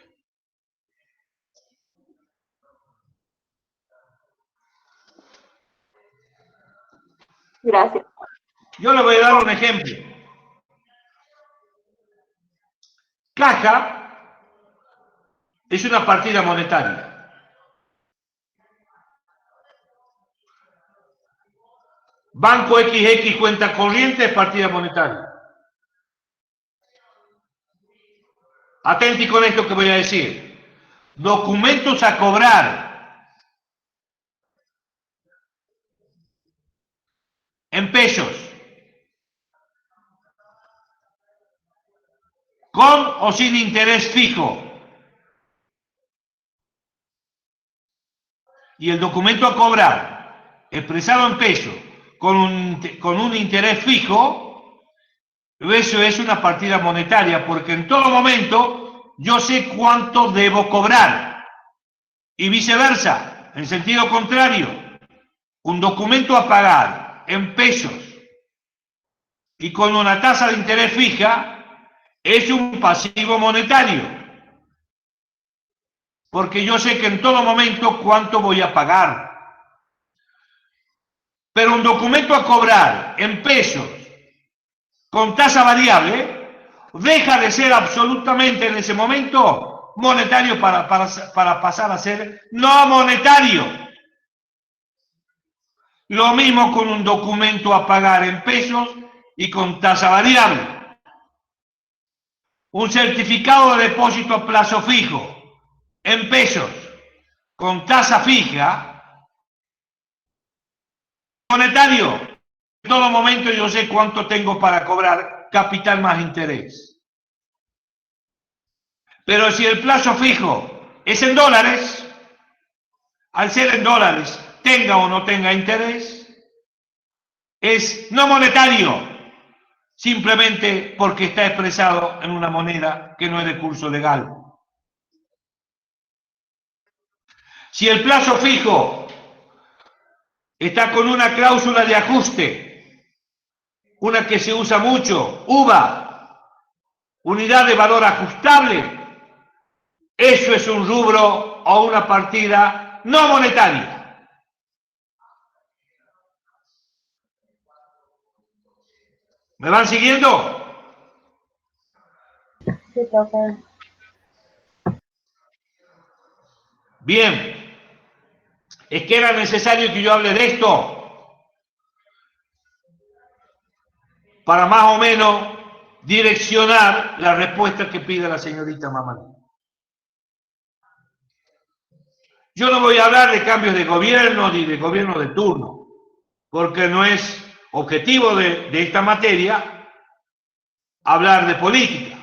Gracias. Yo le voy a dar un ejemplo. Caja es una partida monetaria. Banco XX cuenta corriente es partida monetaria. Atenti con esto que voy a decir. Documentos a cobrar en pesos. Con o sin interés fijo. Y el documento a cobrar expresado en pesos con un interés fijo, eso es una partida monetaria, porque en todo momento yo sé cuánto debo cobrar. Y viceversa, en sentido contrario, un documento a pagar en pesos y con una tasa de interés fija es un pasivo monetario, porque yo sé que en todo momento cuánto voy a pagar. Pero un documento a cobrar en pesos con tasa variable deja de ser absolutamente en ese momento monetario para pasar a ser no monetario. Lo mismo con un documento a pagar en pesos y con tasa variable. Un certificado de depósito a plazo fijo en pesos con tasa fija, monetario. En todo momento yo sé cuánto tengo para cobrar capital más interés. Pero si el plazo fijo es en dólares, al ser en dólares, tenga o no tenga interés, es no monetario, simplemente porque está expresado en una moneda que no es de curso legal. Si el plazo fijo está con una cláusula de ajuste, una que se usa mucho, UVA, unidad de valor ajustable, eso es un rubro o una partida no monetaria. ¿Me van siguiendo? Sí, profe. Bien. Es que era necesario que yo hable de esto para más o menos direccionar la respuesta que pide la señorita Mamani. Yo no voy a hablar de cambios de gobierno ni de gobierno de turno, porque no es objetivo de esta materia hablar de política.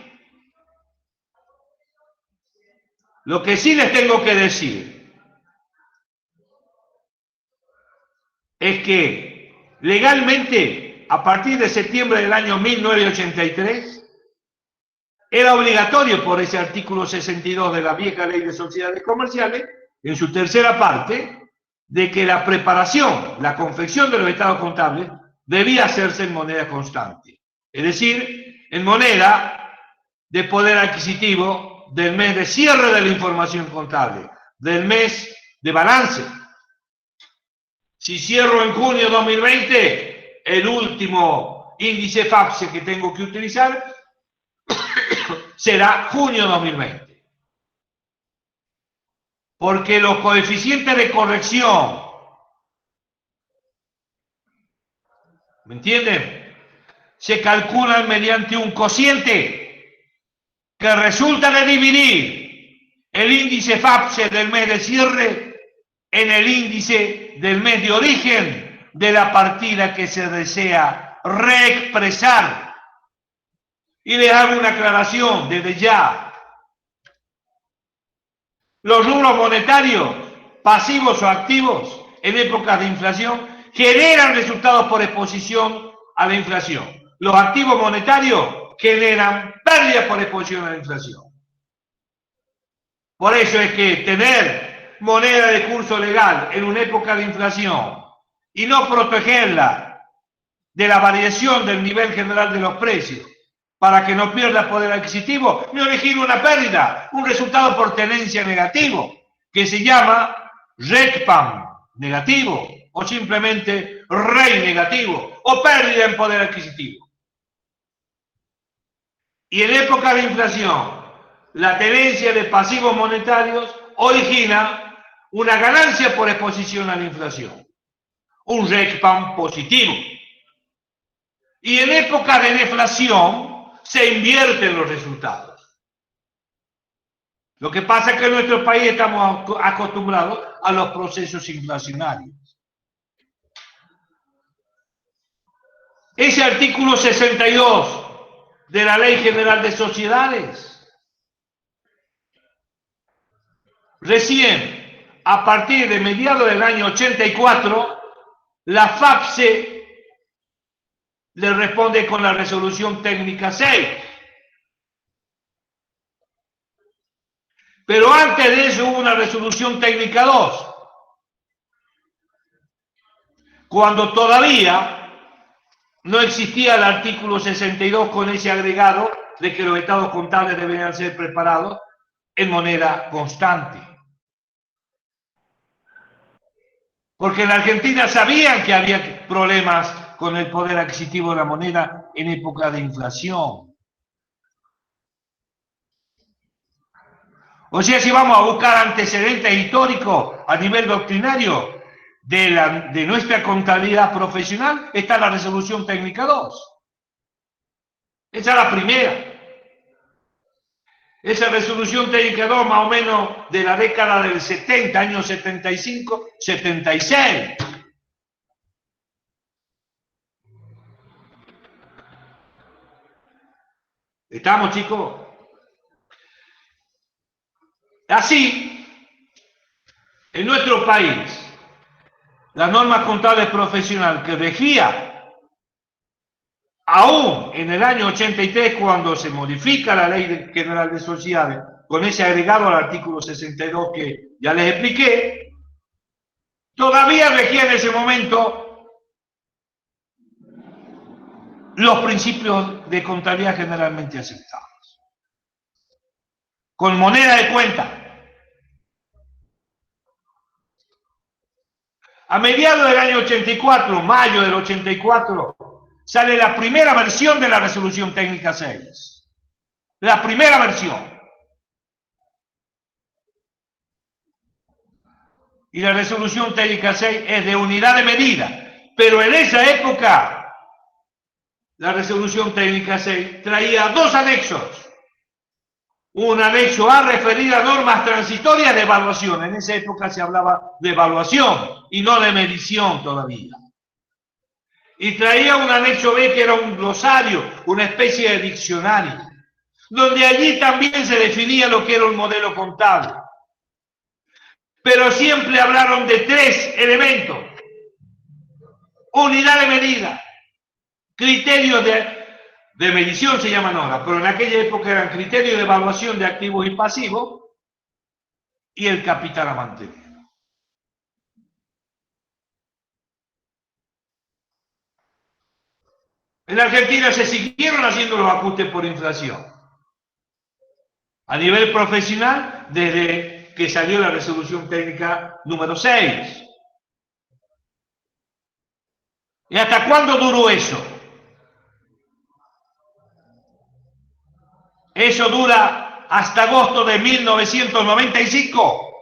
Lo que sí les tengo que decir es que legalmente, a partir de septiembre del año 1983, era obligatorio por ese artículo 62 de la vieja ley de sociedades comerciales, en su tercera parte, de que la preparación, la confección de los estados contables debía hacerse en moneda constante. Es decir, en moneda de poder adquisitivo del mes de cierre de la información contable, del mes de balance. Si cierro en junio 2020, el último índice FAPSE que tengo que utilizar será junio 2020. Porque los coeficientes de corrección, ¿me entienden? Se calculan mediante un cociente que resulta de dividir el índice FAPSE del mes de cierre en el índice del mes de origen de la partida que se desea reexpresar. Y les hago una aclaración desde ya. Los rubros monetarios, pasivos o activos, en épocas de inflación, generan resultados por exposición a la inflación. Los activos monetarios generan pérdidas por exposición a la inflación. Por eso es que tener moneda de curso legal en una época de inflación y no protegerla de la variación del nivel general de los precios para que no pierda poder adquisitivo, me origina una pérdida, un resultado por tenencia negativo, que se llama RECPAM negativo, o simplemente REI negativo, o pérdida en poder adquisitivo. Y en época de inflación, la tenencia de pasivos monetarios origina una ganancia por exposición a la inflación, un RECPAM positivo. Y en época de deflación se invierten los resultados. Lo que pasa es que en nuestro país estamos acostumbrados a los procesos inflacionarios. Ese artículo 62 de la Ley General de Sociedades, recién, a partir de mediados del año 84, la FAPSE le responde con la resolución técnica 6. Pero antes de eso hubo una resolución técnica 2, cuando todavía no existía el artículo 62 con ese agregado de que los estados contables deberían ser preparados en moneda constante. Porque en la Argentina sabían que había problemas con el poder adquisitivo de la moneda en época de inflación. O sea, si vamos a buscar antecedentes históricos a nivel doctrinario de nuestra contabilidad profesional, está la resolución técnica 2. Esa es la primera. Esa resolución técnica 2 más o menos de la década del 70, años 75, 76. ¿Estamos, chicos? Así, en nuestro país, la norma contable profesional que regía aún en el año 83, cuando se modifica la Ley General de Sociedades, con ese agregado al artículo 62 que ya les expliqué, todavía regía en ese momento los principios de contabilidad generalmente aceptados, con moneda de cuenta. A mediados del año 84, mayo del 84, sale la primera versión de la resolución técnica 6. La primera versión. Y la resolución técnica 6 es de unidad de medida. Pero en esa época, la resolución técnica 6 traía 2 anexos. Un anexo A referido a normas transitorias de evaluación. En esa época se hablaba de evaluación y no de medición todavía. Y traía un anexo B que era un glosario, una especie de diccionario, donde allí también se definía lo que era un modelo contable. Pero siempre hablaron de 3 elementos. Unidad de medida, criterios de medición se llaman ahora, pero en aquella época eran criterios de evaluación de activos y pasivos y el capital a mantener. En Argentina se siguieron haciendo los ajustes por inflación. A nivel profesional, desde que salió la resolución técnica número 6. ¿Y hasta cuándo duró eso? Eso dura hasta agosto de 1995.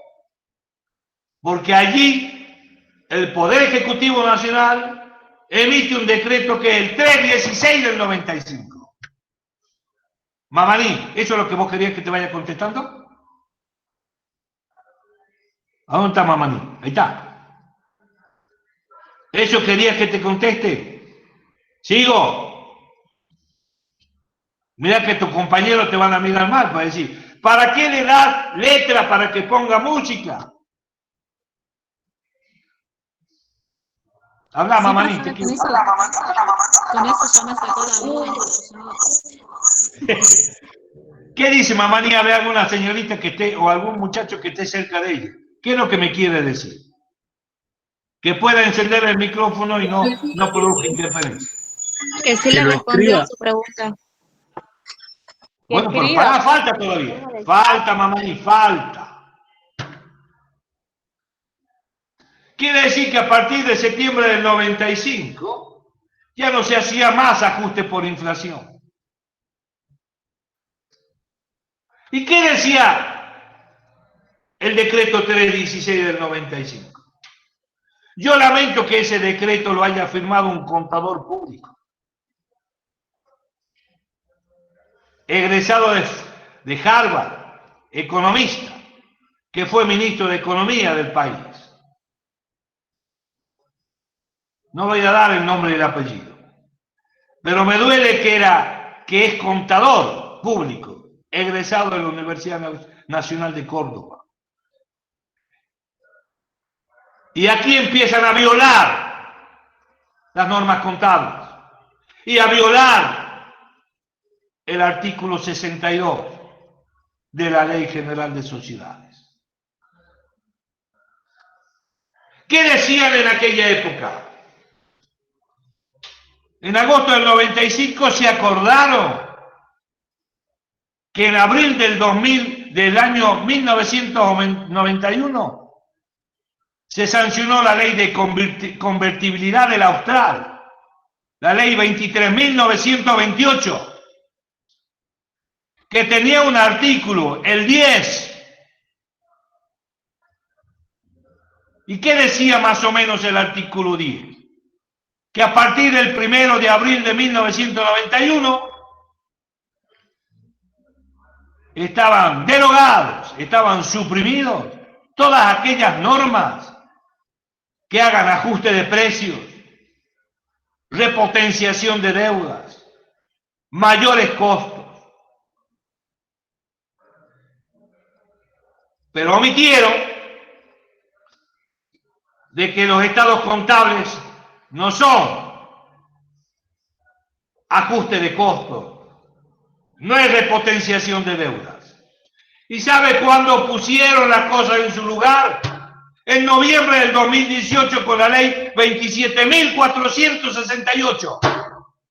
Porque allí el Poder Ejecutivo Nacional emite un decreto que es el 316 del 95. Mamaní, ¿eso es lo que vos querías que te vaya contestando? ¿A dónde está Mamaní? Ahí está. ¿Eso querías que te conteste? ¿Sigo? Mira que tus compañeros te van a mirar mal para decir, ¿para qué le das letra para que ponga música? Habla, Sí, Mamaní. profe, con eso ya me sacó la duda. ¿Qué ¿Qué dice Mamani? A ver, alguna señorita que esté, o algún muchacho que esté cerca de ella. ¿Qué es lo que me quiere decir? Que pueda encender el micrófono y no produzca interferencia. Que sí Que le lo respondió a escriba. su pregunta. Bueno, pero escriba. falta todavía. Falta, Mamani, falta. Quiere decir que a partir de septiembre del 95 ya no se hacía más ajuste por inflación. ¿Y qué decía el decreto 316 del 95? Yo lamento que ese decreto lo haya firmado un contador público, egresado de Harvard, economista, que fue ministro de Economía del país. No voy a dar el nombre y el apellido, pero me duele que es contador público, egresado de la Universidad Nacional de Córdoba. Y aquí empiezan a violar las normas contables y a violar el artículo 62 de la Ley General de Sociedades. ¿Qué decían en aquella época? En agosto del 95 se acordaron que en abril del año 1991 se sancionó la ley de convertibilidad del austral, la ley 23.928, que tenía un artículo, el 10. ¿Y qué decía más o menos el artículo 10? Que a partir del 1 de abril de 1991 estaban derogados, estaban suprimidos todas aquellas normas que hagan ajuste de precios, repotenciación de deudas, mayores costos. Pero omitieron de que los estados contables no son ajuste de costos, no es repotenciación de deudas. ¿Y sabe cuándo pusieron las cosas en su lugar? En noviembre del 2018 con la ley 27.468,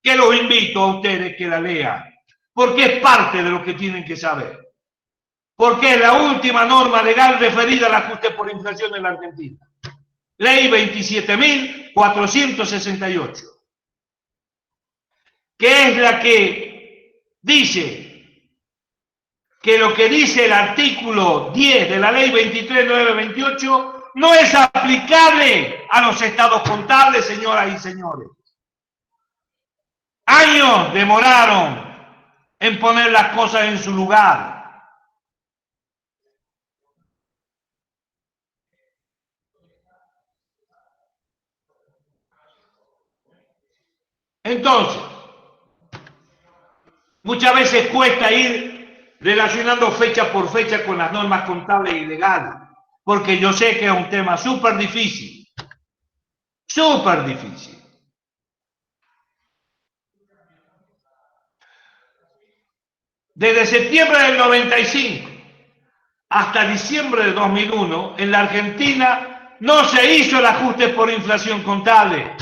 que los invito a ustedes que la lean, porque es parte de lo que tienen que saber. Porque es la última norma legal referida al ajuste por inflación en la Argentina. Ley 27.468, que es la que dice que lo que dice el artículo 10 de la ley 23.928 no es aplicable a los estados contables, señoras y señores. Años demoraron en poner las cosas en su lugar. Entonces, muchas veces cuesta ir relacionando fecha por fecha con las normas contables y legales, porque yo sé que es un tema súper difícil. Súper difícil. Desde septiembre del 95 hasta diciembre de 2001, en la Argentina no se hizo el ajuste por inflación contable.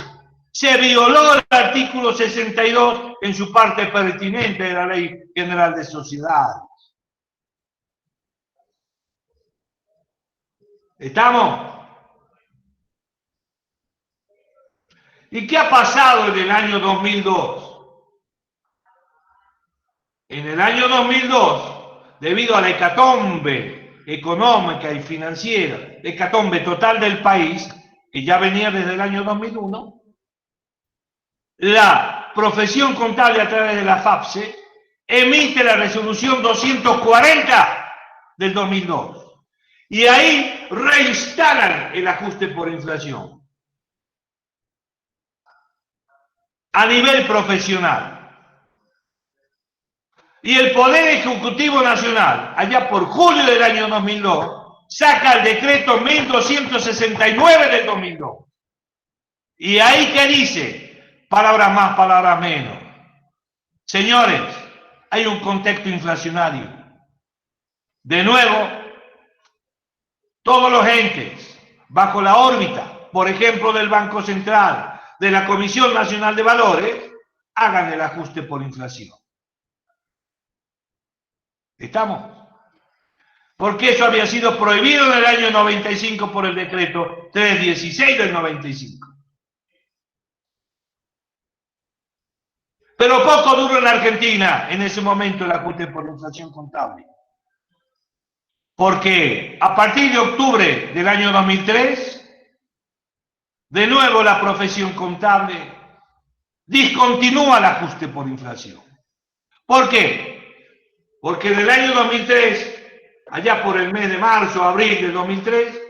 Se violó el artículo 62 en su parte pertinente de la Ley General de Sociedades. ¿Estamos? ¿Y qué ha pasado en el año 2002? En el año 2002, debido a la hecatombe económica y financiera, hecatombe total del país, que ya venía desde el año 2001, la profesión contable a través de la FAPSE emite la resolución 240 del 2002 y ahí reinstalan el ajuste por inflación a nivel profesional. Y el Poder Ejecutivo Nacional, allá por julio del año 2002, saca el decreto 1269 del 2002. Y ahí, ¿qué dice? Palabras más, palabras menos. Señores, hay un contexto inflacionario. De nuevo, todos los entes bajo la órbita, por ejemplo, del Banco Central, de la Comisión Nacional de Valores, hagan el ajuste por inflación. ¿Estamos? Porque eso había sido prohibido en el año 95 por el decreto 316 del 95. Pero poco duró en Argentina en ese momento el ajuste por inflación contable. Porque a partir de octubre del año 2003, de nuevo la profesión contable discontinúa el ajuste por inflación. ¿Por qué? Porque en el año 2003, allá por el mes de marzo, abril del 2003,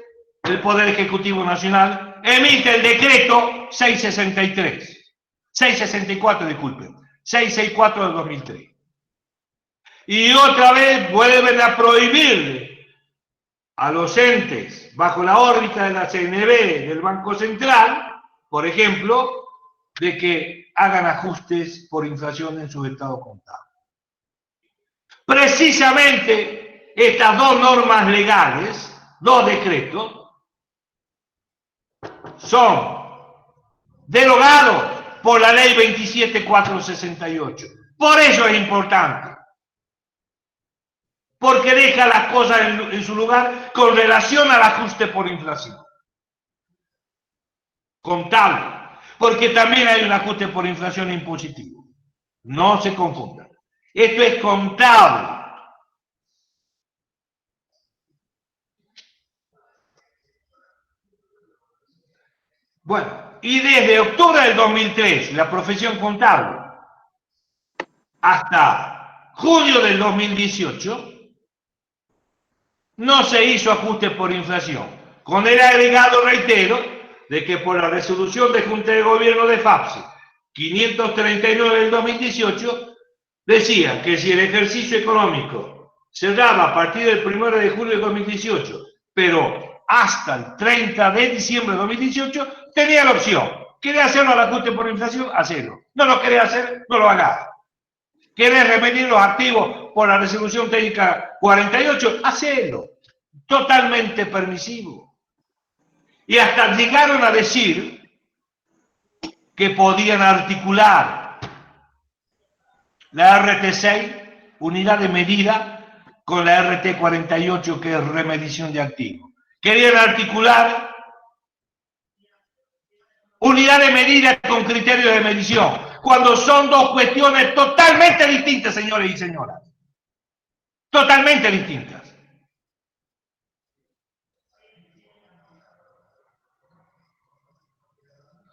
el Poder Ejecutivo Nacional emite el decreto 664, disculpen, 664 del 2003. Y otra vez vuelven a prohibir a los entes bajo la órbita de la CNB, del Banco Central, por ejemplo, de que hagan ajustes por inflación en su estado contable. Precisamente estas dos normas legales, dos decretos, son derogados por la ley 27468. Por eso es importante. Porque deja las cosas en su lugar con relación al ajuste por inflación. Contable. Porque también hay un ajuste por inflación impositivo. No se confundan. Esto es contable. Bueno, y desde octubre del 2003, la profesión contable, hasta julio del 2018, no se hizo ajuste por inflación, con el agregado, reitero, de que por la resolución de Junta de Gobierno de FAPSE 539 del 2018, decía que si el ejercicio económico se daba a partir del 1 de julio de 2018, pero hasta el 30 de diciembre de 2018, tenía la opción. ¿Querés hacerlo al ajuste por inflación? Hacelo. No lo querés hacer, no lo hagas. ¿Querés repetir los activos por la resolución técnica 48? Hacelo. Totalmente permisivo. Y hasta llegaron a decir que podían articular la RT6, unidad de medida, con la RT48, que es remedición de activos. Querían articular unidad de medida con criterio de medición, cuando son dos cuestiones totalmente distintas, señores y señoras. Totalmente distintas.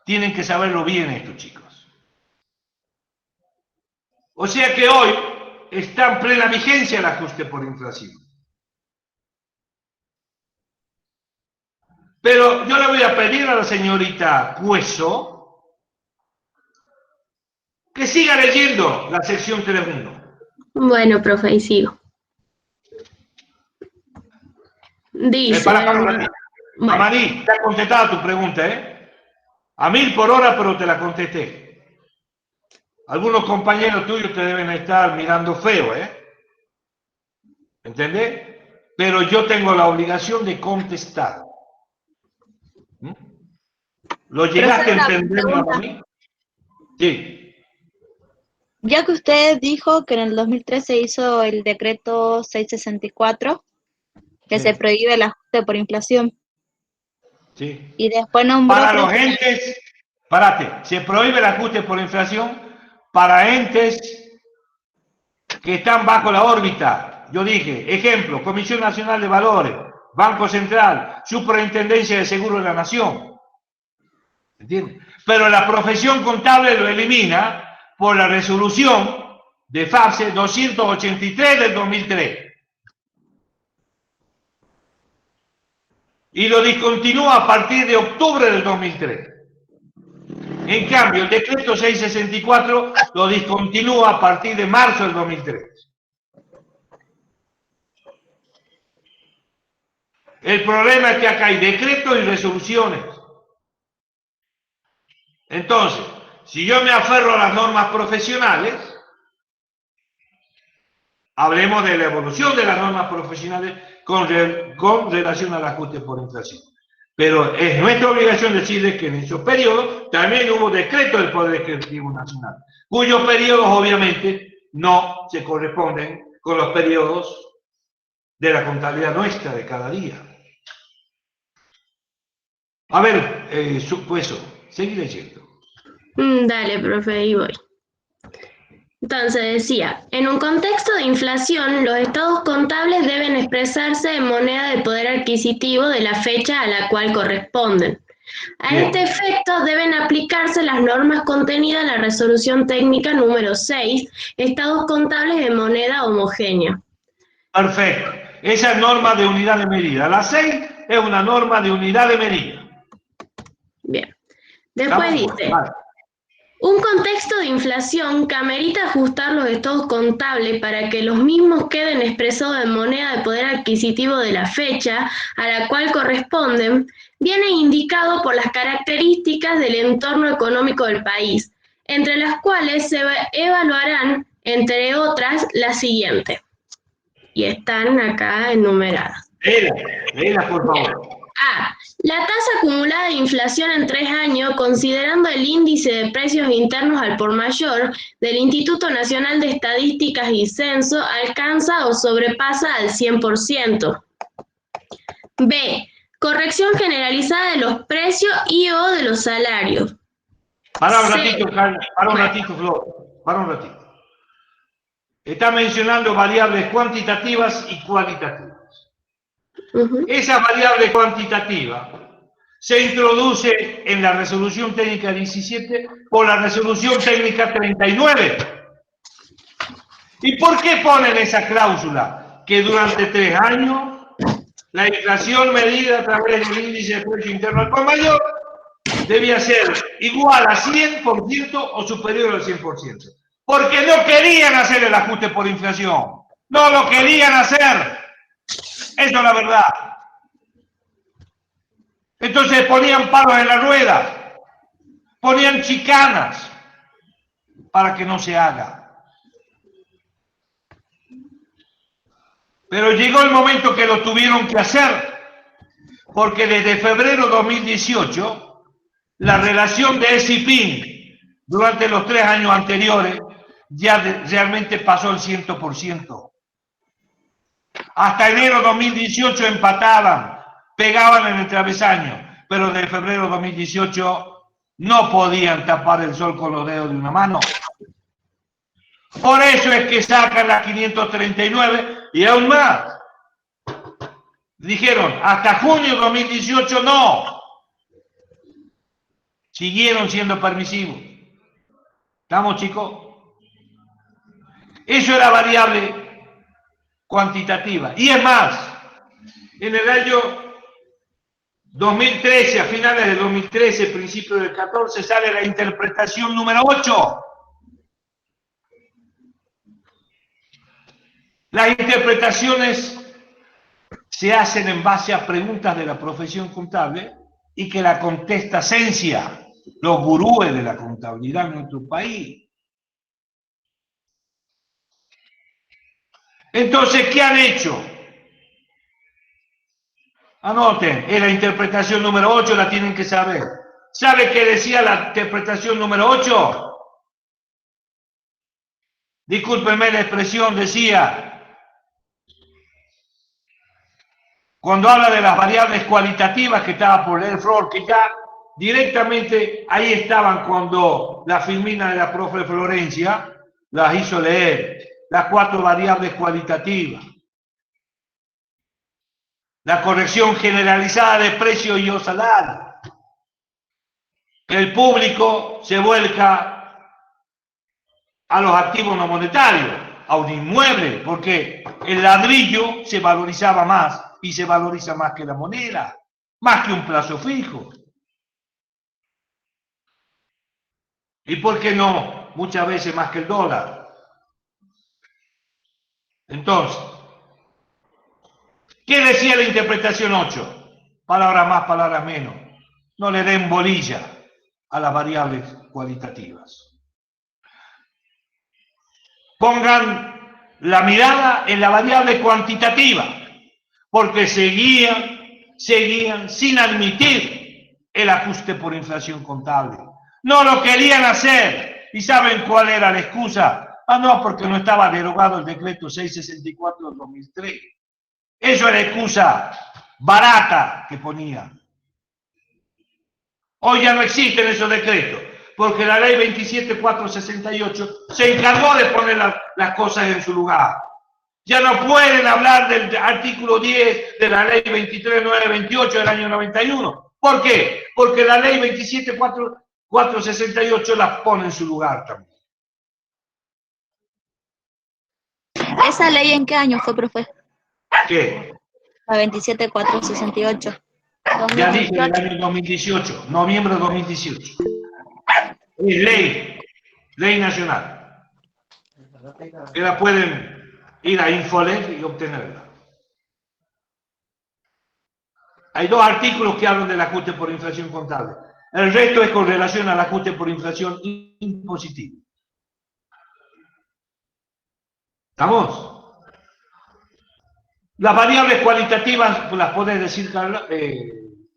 Tienen que saberlo bien estos chicos. O sea que hoy está en plena vigencia el ajuste por inflación. Pero yo le voy a pedir a la señorita Cueso que siga leyendo la sección 3.1. Bueno, profe, y sigo. Dice... Bueno. Amarí, te ha contestado tu pregunta, ¿eh? A 1000 por hora, pero te la contesté. Algunos compañeros tuyos te deben estar mirando feo, ¿eh? ¿Entendés? Pero yo tengo la obligación de contestar. ¿Mm? ¿Lo llegaste a entender, Amarí? Sí. Ya que usted dijo que en el 2003 se hizo el decreto 664, que se prohíbe el ajuste por inflación. Sí. Y después nombró... Para los entes, se prohíbe el ajuste por inflación para entes que están bajo la órbita. Yo dije, ejemplo, Comisión Nacional de Valores, Banco Central, Superintendencia de Seguros de la Nación. ¿Entiendes? Pero la profesión contable lo elimina por la resolución de FAPSE 283 del 2003. Y lo discontinúa a partir de octubre del 2003. En cambio, el decreto 664 lo discontinúa a partir de marzo del 2003. El problema es que acá hay decretos y resoluciones. Entonces, si yo me aferro a las normas profesionales, Hablemos de la evolución de las normas profesionales con relación al ajuste por inflación. Pero es nuestra obligación decirles que en esos periodos también hubo decreto del Poder Ejecutivo Nacional, cuyos periodos obviamente no se corresponden con los periodos de la contabilidad nuestra de cada día. A ver, pues seguí leyendo. Dale, profe, ahí voy. Entonces decía, en un contexto de inflación, los estados contables deben expresarse en moneda de poder adquisitivo de la fecha a la cual corresponden. A Bien. este efecto deben aplicarse las normas contenidas en la resolución técnica número 6, estados contables en moneda homogénea. Perfecto. Esa es norma de unidad de medida. La 6 es una norma de unidad de medida. Bien. Después dice, un contexto de inflación que amerita ajustar los estados contables para que los mismos queden expresados en moneda de poder adquisitivo de la fecha a la cual corresponden, viene indicado por las características del entorno económico del país, entre las cuales se evaluarán, entre otras, las siguientes. Y están acá enumeradas. Léela, por favor. A. La tasa acumulada de inflación en 3 años, considerando el índice de precios internos al por mayor del Instituto Nacional de Estadísticas y Censo, alcanza o sobrepasa al 100%. B. Corrección generalizada de los precios y o de los salarios. Para un ratito, Flor. Para un ratito. Está mencionando variables cuantitativas y cualitativas. Esa variable cuantitativa se introduce en la resolución técnica 17 por la resolución técnica 39. ¿Y por qué ponen esa cláusula? Que durante 3 años la inflación medida a través del índice de precio interno al por mayor debía ser igual a 100% o superior al 100%. Porque no querían hacer el ajuste por inflación. No lo querían hacer. Eso es la verdad. Entonces ponían palos en la rueda, ponían chicanas para que no se haga. Pero llegó el momento que lo tuvieron que hacer, porque desde febrero de 2018, la relación de SIPIN durante los 3 años anteriores ya realmente pasó el 100%. Hasta enero de 2018 empataban, pegaban en el travesaño, pero desde febrero de 2018 no podían tapar el sol con los dedos de una mano. Por eso es que sacan la 539 y aún más. Dijeron, hasta junio de 2018 no. Siguieron siendo permisivos. ¿Estamos, chicos? Eso era variable cuantitativa. Y es más, en el año 2013, a finales de 2013, principios del 14, sale la interpretación número 8. Las interpretaciones se hacen en base a preguntas de la profesión contable y que la contesta Cencia, los gurúes de la contabilidad en nuestro país. Entonces, ¿qué han hecho? Anoten, es la interpretación número 8, la tienen que saber. ¿Sabe qué decía la interpretación número 8? Discúlpenme la expresión, decía, cuando habla de las variables cualitativas que estaba por leer Flor, que ya directamente ahí estaban cuando la filmina de la profe Florencia las hizo leer, las 4 variables cualitativas. La corrección generalizada de precios y o salario. El público se vuelca a los activos no monetarios, a un inmueble, porque el ladrillo se valorizaba más y se valoriza más que la moneda, más que un plazo fijo. ¿Y por qué no? Muchas veces más que el dólar. Entonces, ¿qué decía la interpretación 8? Palabras más, palabras menos. No le den bolilla a las variables cualitativas. Pongan la mirada en la variable cuantitativa, porque seguían sin admitir el ajuste por inflación contable. No lo querían hacer. ¿Y saben cuál era la excusa? Ah, no, porque no estaba derogado el decreto 664 del 2003. Eso era excusa barata que ponían. Hoy ya no existen esos decretos, porque la ley 27468 se encargó de poner las cosas en su lugar. Ya no pueden hablar del artículo 10 de la ley 23928 del año 91. ¿Por qué? Porque la ley 27468 las pone en su lugar también. ¿Esa ley en qué año fue, profe? ¿Qué? La 27468. Ya dije en el año 2018, noviembre de 2018. Es ley nacional. Que la pueden ir a Infolet y obtenerla. Hay dos artículos que hablan del ajuste por inflación contable. El resto es con relación al ajuste por inflación impositivo. ¿Estamos? Las variables cualitativas, ¿las podés decir, Carla?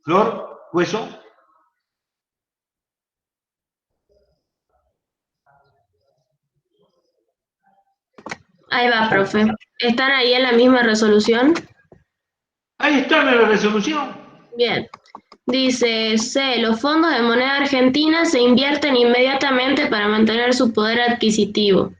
Flor, Hueso. Ahí va, profe. ¿Están ahí en la misma resolución? Ahí están en la resolución. Bien. Dice, C. Los fondos de moneda argentina se invierten inmediatamente para mantener su poder adquisitivo.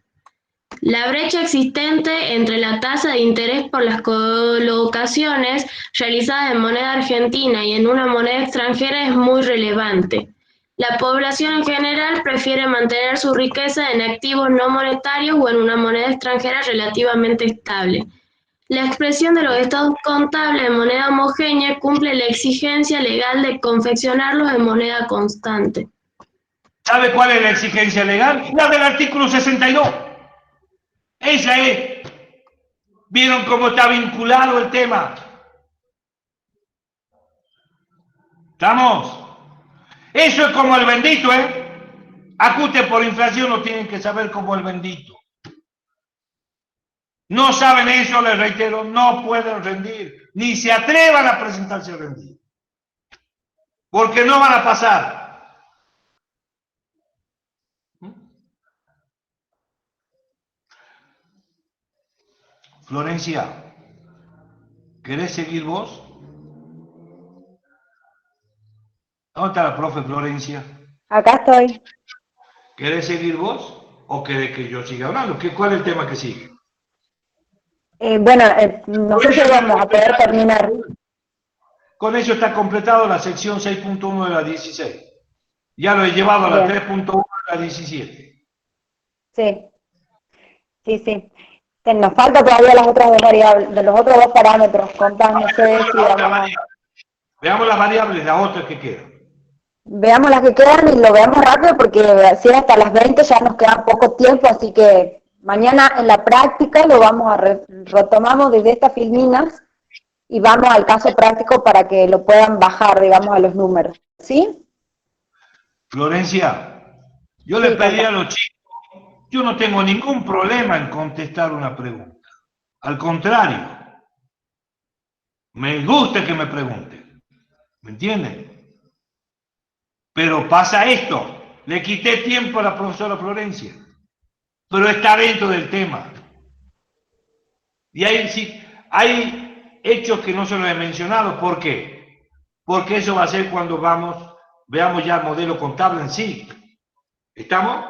La brecha existente entre la tasa de interés por las colocaciones realizadas en moneda argentina y en una moneda extranjera es muy relevante. La población en general prefiere mantener su riqueza en activos no monetarios o en una moneda extranjera relativamente estable. La expresión de los estados contables en moneda homogénea cumple la exigencia legal de confeccionarlos en moneda constante. ¿Sabe cuál es la exigencia legal? La del artículo 62. Esa es. ¿Vieron cómo está vinculado el tema? ¿Estamos? Eso es como el bendito, ¿eh? Ajuste por inflación lo tienen que saber como el bendito. No saben eso, les reitero, no pueden rendir. Ni se atrevan a presentarse a rendir. Porque no van a pasar. Florencia, ¿querés seguir vos? ¿Dónde está la profe Florencia? Acá estoy. ¿Querés seguir vos o querés que yo siga hablando? ¿Cuál es el tema que sigue? No sé si vamos a poder terminar. Con eso está completado la sección 6.1 de la 16. Ya lo he llevado a la 3.1 de la 17. Sí. Nos falta todavía las otras dos variables, de los otros dos parámetros. Contás, no sé si vamos a... Veamos las variables, las otras que quedan. Veamos las que quedan y lo veamos rápido porque si hasta las 20 ya nos queda poco tiempo, así que mañana en la práctica lo vamos a retomamos desde estas filminas y vamos al caso práctico para que lo puedan bajar, digamos, a los números, ¿sí? Florencia, yo le pedí a los chicos, yo no tengo ningún problema en contestar una pregunta. Al contrario, me gusta que me pregunten, ¿me entienden? Pero pasa esto, le quité tiempo a la profesora Florencia, pero está dentro del tema. Y hay hechos que no se los he mencionado, ¿por qué? Porque eso va a ser cuando veamos ya el modelo contable en sí. ¿Estamos?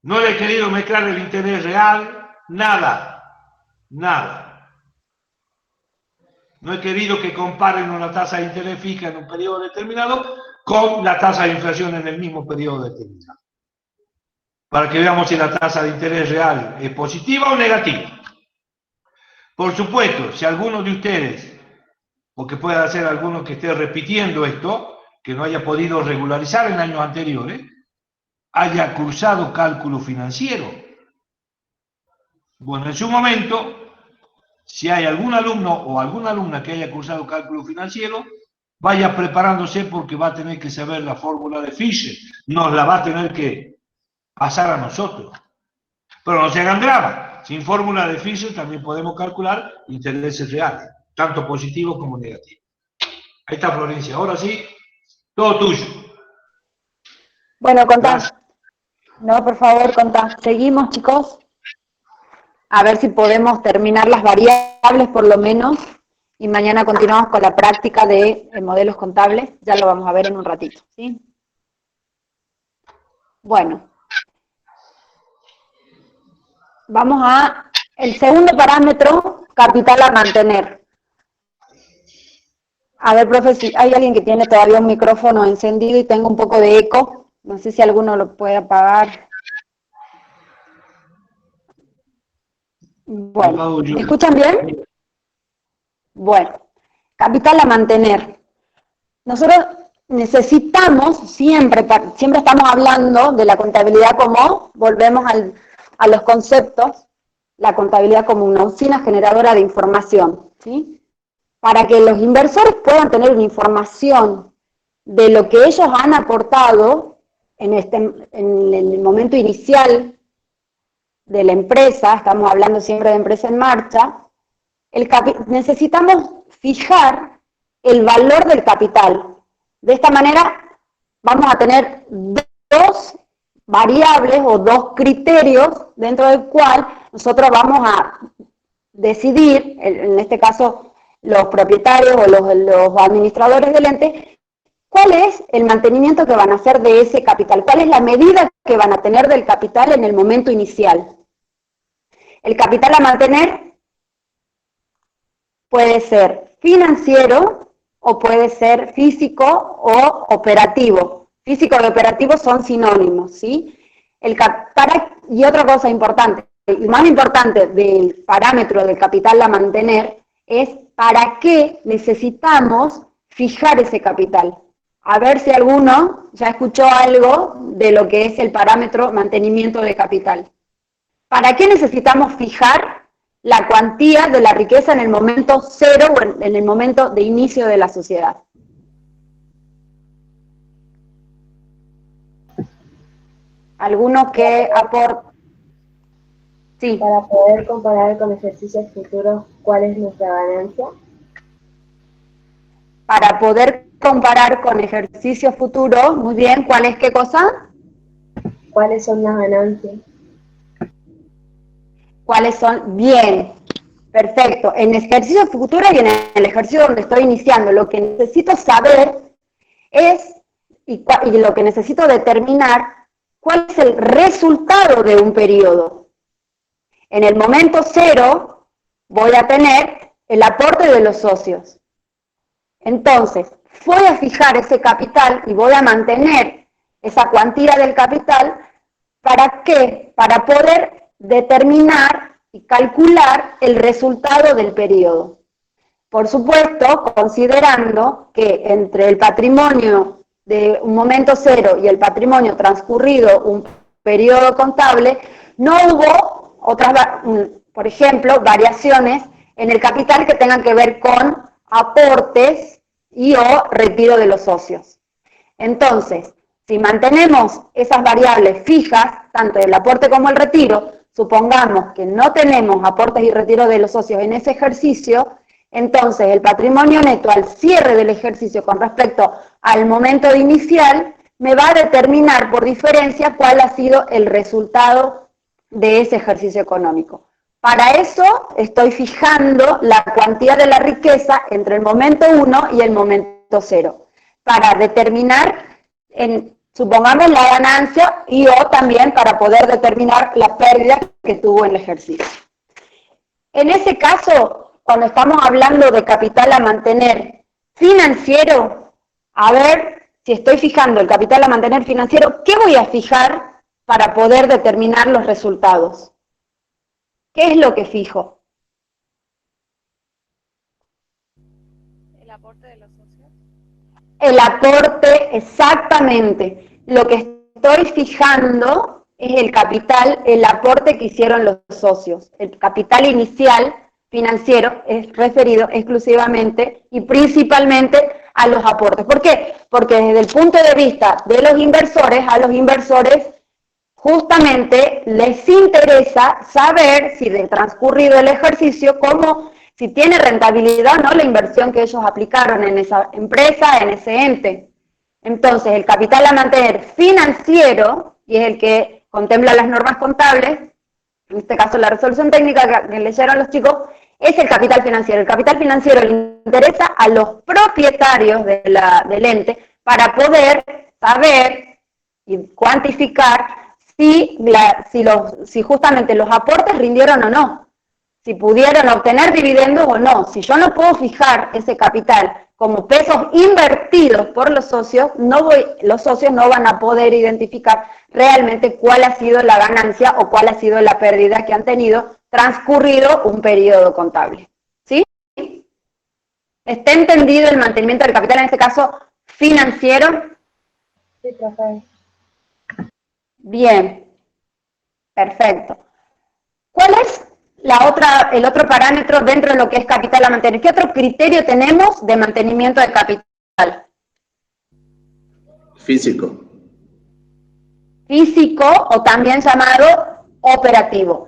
No le he querido mezclar el interés real, nada. No he querido que comparen una tasa de interés fija en un periodo determinado con la tasa de inflación en el mismo periodo determinado. Para que veamos si la tasa de interés real es positiva o negativa. Por supuesto, si alguno de ustedes, o que pueda ser alguno que esté repitiendo esto, que no haya podido regularizar en años anteriores, haya cursado cálculo financiero. Bueno, en su momento, si hay algún alumno o alguna alumna que haya cursado cálculo financiero, vaya preparándose porque va a tener que saber la fórmula de Fisher. Nos la va a tener que pasar a nosotros. Pero no se hagan drama. Sin fórmula de Fisher también podemos calcular intereses reales, tanto positivos como negativos. Ahí está, Florencia. Ahora sí, todo tuyo. Bueno, contá. No, por favor, contá. Seguimos, chicos. A ver si podemos terminar las variables por lo menos. Y mañana continuamos con la práctica de modelos contables. Ya lo vamos a ver en un ratito, ¿sí? Bueno. Vamos a el segundo parámetro, capital a mantener. A ver, profe, si hay alguien que tiene todavía un micrófono encendido y tengo un poco de eco. No sé si alguno lo puede apagar. Bueno, ¿me escuchan bien? Bueno, capital a mantener. Nosotros necesitamos, siempre estamos hablando de la contabilidad como, volvemos a los conceptos, la contabilidad como una usina generadora de información, ¿sí? Para que los inversores puedan tener una información de lo que ellos han aportado en el momento inicial de la empresa, estamos hablando siempre de empresa en marcha, necesitamos fijar el valor del capital. De esta manera vamos a tener dos variables o dos criterios dentro del cual nosotros vamos a decidir, en este caso los propietarios o los administradores del ente, cuál es el mantenimiento que van a hacer de ese capital, cuál es la medida que van a tener del capital en el momento inicial. El capital a mantener puede ser financiero o puede ser físico o operativo. Físico y operativo son sinónimos, ¿sí? Y otra cosa importante, y más importante del parámetro del capital a mantener, es para qué necesitamos fijar ese capital. A ver si alguno ya escuchó algo de lo que es el parámetro mantenimiento de capital. ¿Para qué necesitamos fijar la cuantía de la riqueza en el momento cero o en el momento de inicio de la sociedad? ¿Alguno que aporte? Sí. Para poder comparar con ejercicios futuros, ¿cuál es nuestra ganancia? Para poder comparar con ejercicios futuros, muy bien, ¿cuál es qué cosa? ¿Cuáles son las ganancias? ¿Cuáles son? Bien, perfecto. En ejercicio futuro y en el ejercicio donde estoy iniciando, lo que necesito saber es, y lo que necesito determinar, cuál es el resultado de un periodo. En el momento cero voy a tener el aporte de los socios. Entonces, voy a fijar ese capital y voy a mantener esa cuantía del capital, ¿para qué? Para poder determinar y calcular el resultado del periodo. Por supuesto, considerando que entre el patrimonio de un momento cero y el patrimonio transcurrido un periodo contable, no hubo otras, por ejemplo, variaciones en el capital que tengan que ver con aportes y o retiro de los socios. Entonces, si mantenemos esas variables fijas, tanto el aporte como el retiro, supongamos que no tenemos aportes y retiro de los socios en ese ejercicio, entonces el patrimonio neto al cierre del ejercicio con respecto al momento de inicial me va a determinar por diferencia cuál ha sido el resultado de ese ejercicio económico. Para eso estoy fijando la cuantía de la riqueza entre el momento 1 y el momento 0, para determinar, supongamos, la ganancia y o también para poder determinar la pérdida que tuvo el ejercicio. En ese caso, cuando estamos hablando de capital a mantener financiero, a ver si estoy fijando el capital a mantener financiero, ¿qué voy a fijar para poder determinar los resultados? ¿Qué es lo que fijo? ¿El aporte de los socios? El aporte, exactamente. Lo que estoy fijando es el capital, el aporte que hicieron los socios. El capital inicial financiero es referido exclusivamente y principalmente a los aportes. ¿Por qué? Porque desde el punto de vista de los inversores, a los inversores justamente les interesa saber si de transcurrido el ejercicio, si tiene rentabilidad o no la inversión que ellos aplicaron en esa empresa, en ese ente. Entonces, el capital a mantener financiero, y es el que contempla las normas contables, en este caso la resolución técnica que leyeron los chicos, es el capital financiero. El capital financiero le interesa a los propietarios del ente para poder saber y cuantificar si justamente los aportes rindieron o no, si pudieron obtener dividendos o no. Si yo no puedo fijar ese capital como pesos invertidos por los socios, los socios no van a poder identificar realmente cuál ha sido la ganancia o cuál ha sido la pérdida que han tenido transcurrido un periodo contable. ¿Sí? ¿Está entendido el mantenimiento del capital, en este caso financiero? Sí, profe. Bien, perfecto. ¿Cuál es el otro parámetro dentro de lo que es capital a mantener? ¿Qué otro criterio tenemos de mantenimiento de capital? Físico. Físico, o también llamado operativo.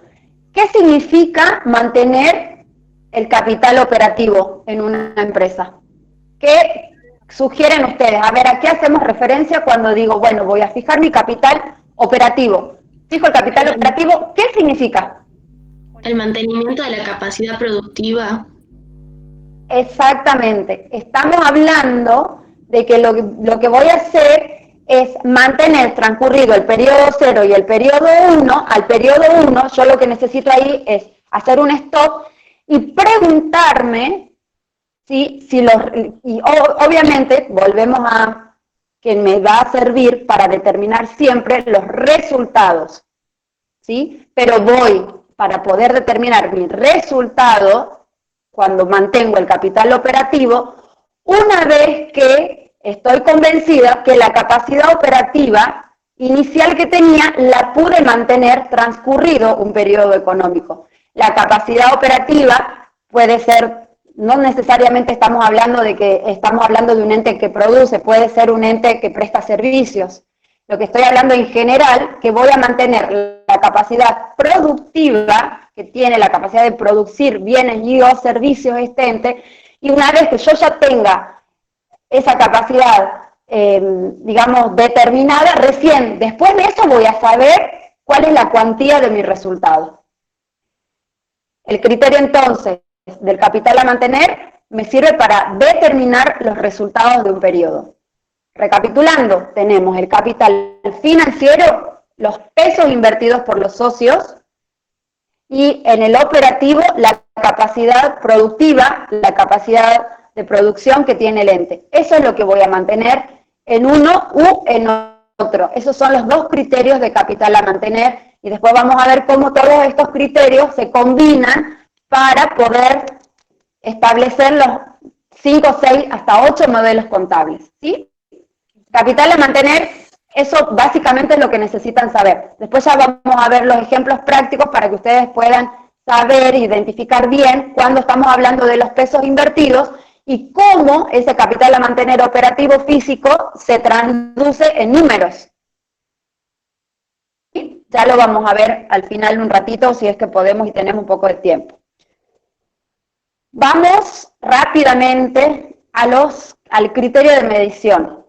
¿Qué significa mantener el capital operativo en una empresa? ¿Qué sugieren ustedes? A ver, ¿a qué hacemos referencia cuando digo, bueno, voy a fijar mi capital operativo? Fijo el capital operativo, ¿qué significa? El mantenimiento de la capacidad productiva. Exactamente. Estamos hablando de que lo que voy a hacer es mantener transcurrido el periodo 0 y el periodo 1. Al periodo 1, yo lo que necesito ahí es hacer un stop y preguntarme obviamente volvemos a que me va a servir para determinar siempre los resultados, ¿sí? Pero para poder determinar mi resultado, cuando mantengo el capital operativo, una vez que estoy convencida que la capacidad operativa inicial que tenía la pude mantener transcurrido un periodo económico. La capacidad operativa puede ser, no necesariamente estamos hablando de un ente que produce, puede ser un ente que presta servicios. Lo que estoy hablando en general, que voy a mantener la capacidad productiva, que tiene la capacidad de producir bienes y o servicios este ente, y una vez que yo ya tenga esa capacidad, digamos, determinada, recién después de eso voy a saber cuál es la cuantía de mi resultado. El criterio entonces del capital a mantener me sirve para determinar los resultados de un periodo. Recapitulando, tenemos el capital financiero, los pesos invertidos por los socios, y en el operativo la capacidad productiva, la capacidad de producción que tiene el ente. Eso es lo que voy a mantener en uno u en otro. Esos son los dos criterios de capital a mantener, y después vamos a ver cómo todos estos criterios se combinan para poder establecer los 5, 6, hasta 8 modelos contables, ¿sí? Capital a mantener, eso básicamente es lo que necesitan saber. Después ya vamos a ver los ejemplos prácticos para que ustedes puedan saber, identificar bien cuando estamos hablando de los pesos invertidos y cómo ese capital a mantener operativo físico se traduce en números. ¿Sí? Ya lo vamos a ver al final un ratito, si es que podemos y tenemos un poco de tiempo. Vamos rápidamente al criterio de medición.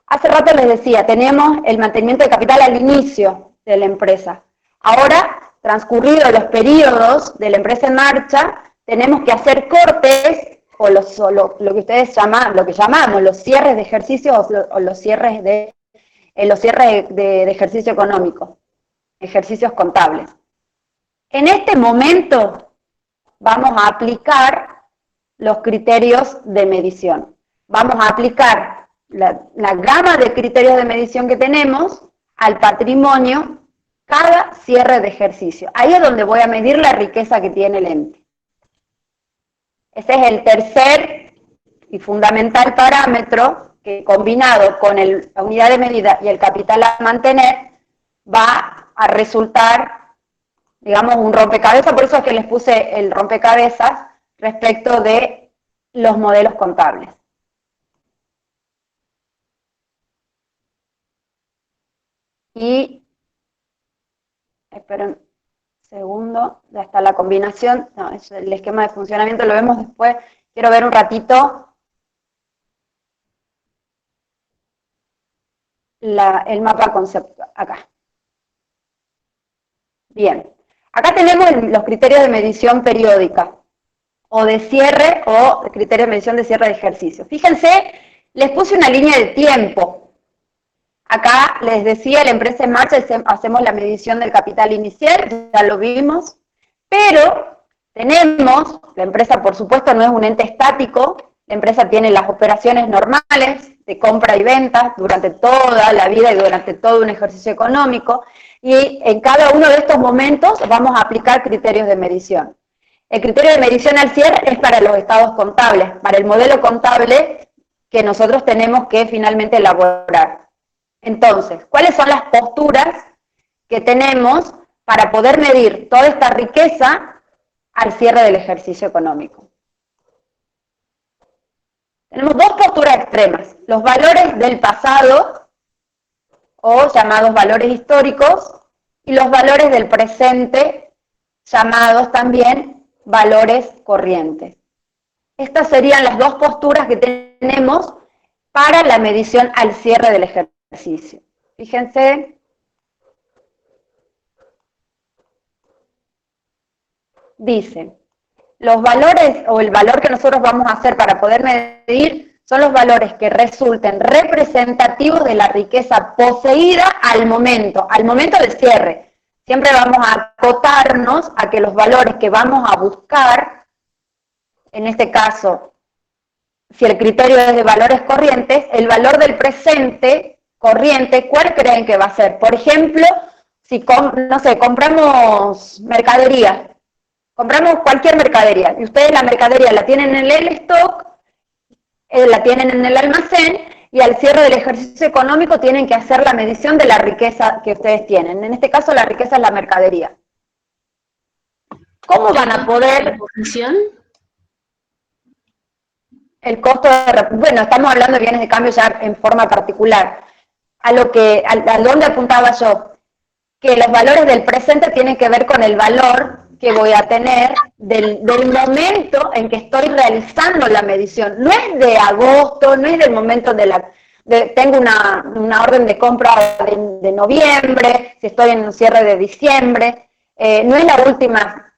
Hace rato les decía, tenemos el mantenimiento de capital al inicio de la empresa. Ahora, transcurridos los periodos de la empresa en marcha, tenemos que hacer cortes, o lo que ustedes llamamos los cierres de ejercicio o los cierres de ejercicio económico, ejercicios contables. En este momento vamos a aplicar los criterios de medición. Vamos a aplicar la gama de criterios de medición que tenemos al patrimonio cada cierre de ejercicio. Ahí es donde voy a medir la riqueza que tiene el ente. Ese es el tercer y fundamental parámetro que, combinado con la unidad de medida y el capital a mantener, va a resultar, digamos, un rompecabezas. Por eso es que les puse el rompecabezas respecto de los modelos contables. Y esperen un segundo, ya está la combinación, no, es el esquema de funcionamiento, lo vemos después, quiero ver un ratito el mapa conceptual, acá. Bien, acá tenemos los criterios de medición periódica, o de cierre, o criterios de medición de cierre de ejercicio. Fíjense, les puse una línea de tiempo. Acá les decía, la empresa en marcha, hacemos la medición del capital inicial, ya lo vimos, pero tenemos, la empresa por supuesto no es un ente estático, la empresa tiene las operaciones normales de compra y venta durante toda la vida y durante todo un ejercicio económico, y en cada uno de estos momentos vamos a aplicar criterios de medición. El criterio de medición al cierre es para los estados contables, para el modelo contable que nosotros tenemos que finalmente elaborar. Entonces, ¿cuáles son las posturas que tenemos para poder medir toda esta riqueza al cierre del ejercicio económico? Tenemos dos posturas extremas, los valores del pasado, o llamados valores históricos, y los valores del presente, llamados también valores corrientes. Estas serían las dos posturas que tenemos para la medición al cierre del ejercicio. Fíjense. Dice, los valores o el valor que nosotros vamos a hacer para poder medir son los valores que resulten representativos de la riqueza poseída al momento del cierre. Siempre vamos a acotarnos a que los valores que vamos a buscar, en este caso, si el criterio es de valores corrientes, el valor del presente corriente, ¿cuál creen que va a ser? Por ejemplo, si no sé, compramos mercadería, compramos cualquier mercadería, y ustedes la mercadería la tienen en el stock, la tienen en el almacén, y al cierre del ejercicio económico tienen que hacer la medición de la riqueza que ustedes tienen. En este caso la riqueza es la mercadería. ¿Cómo van a poder...? El costo de... Bueno, estamos hablando de bienes de cambio ya en forma particular. A dónde apuntaba yo, que los valores del presente tienen que ver con el valor que voy a tener del momento en que estoy realizando la medición. No es de agosto, no es del momento tengo una orden de compra de noviembre, si estoy en un cierre de diciembre, no es la última.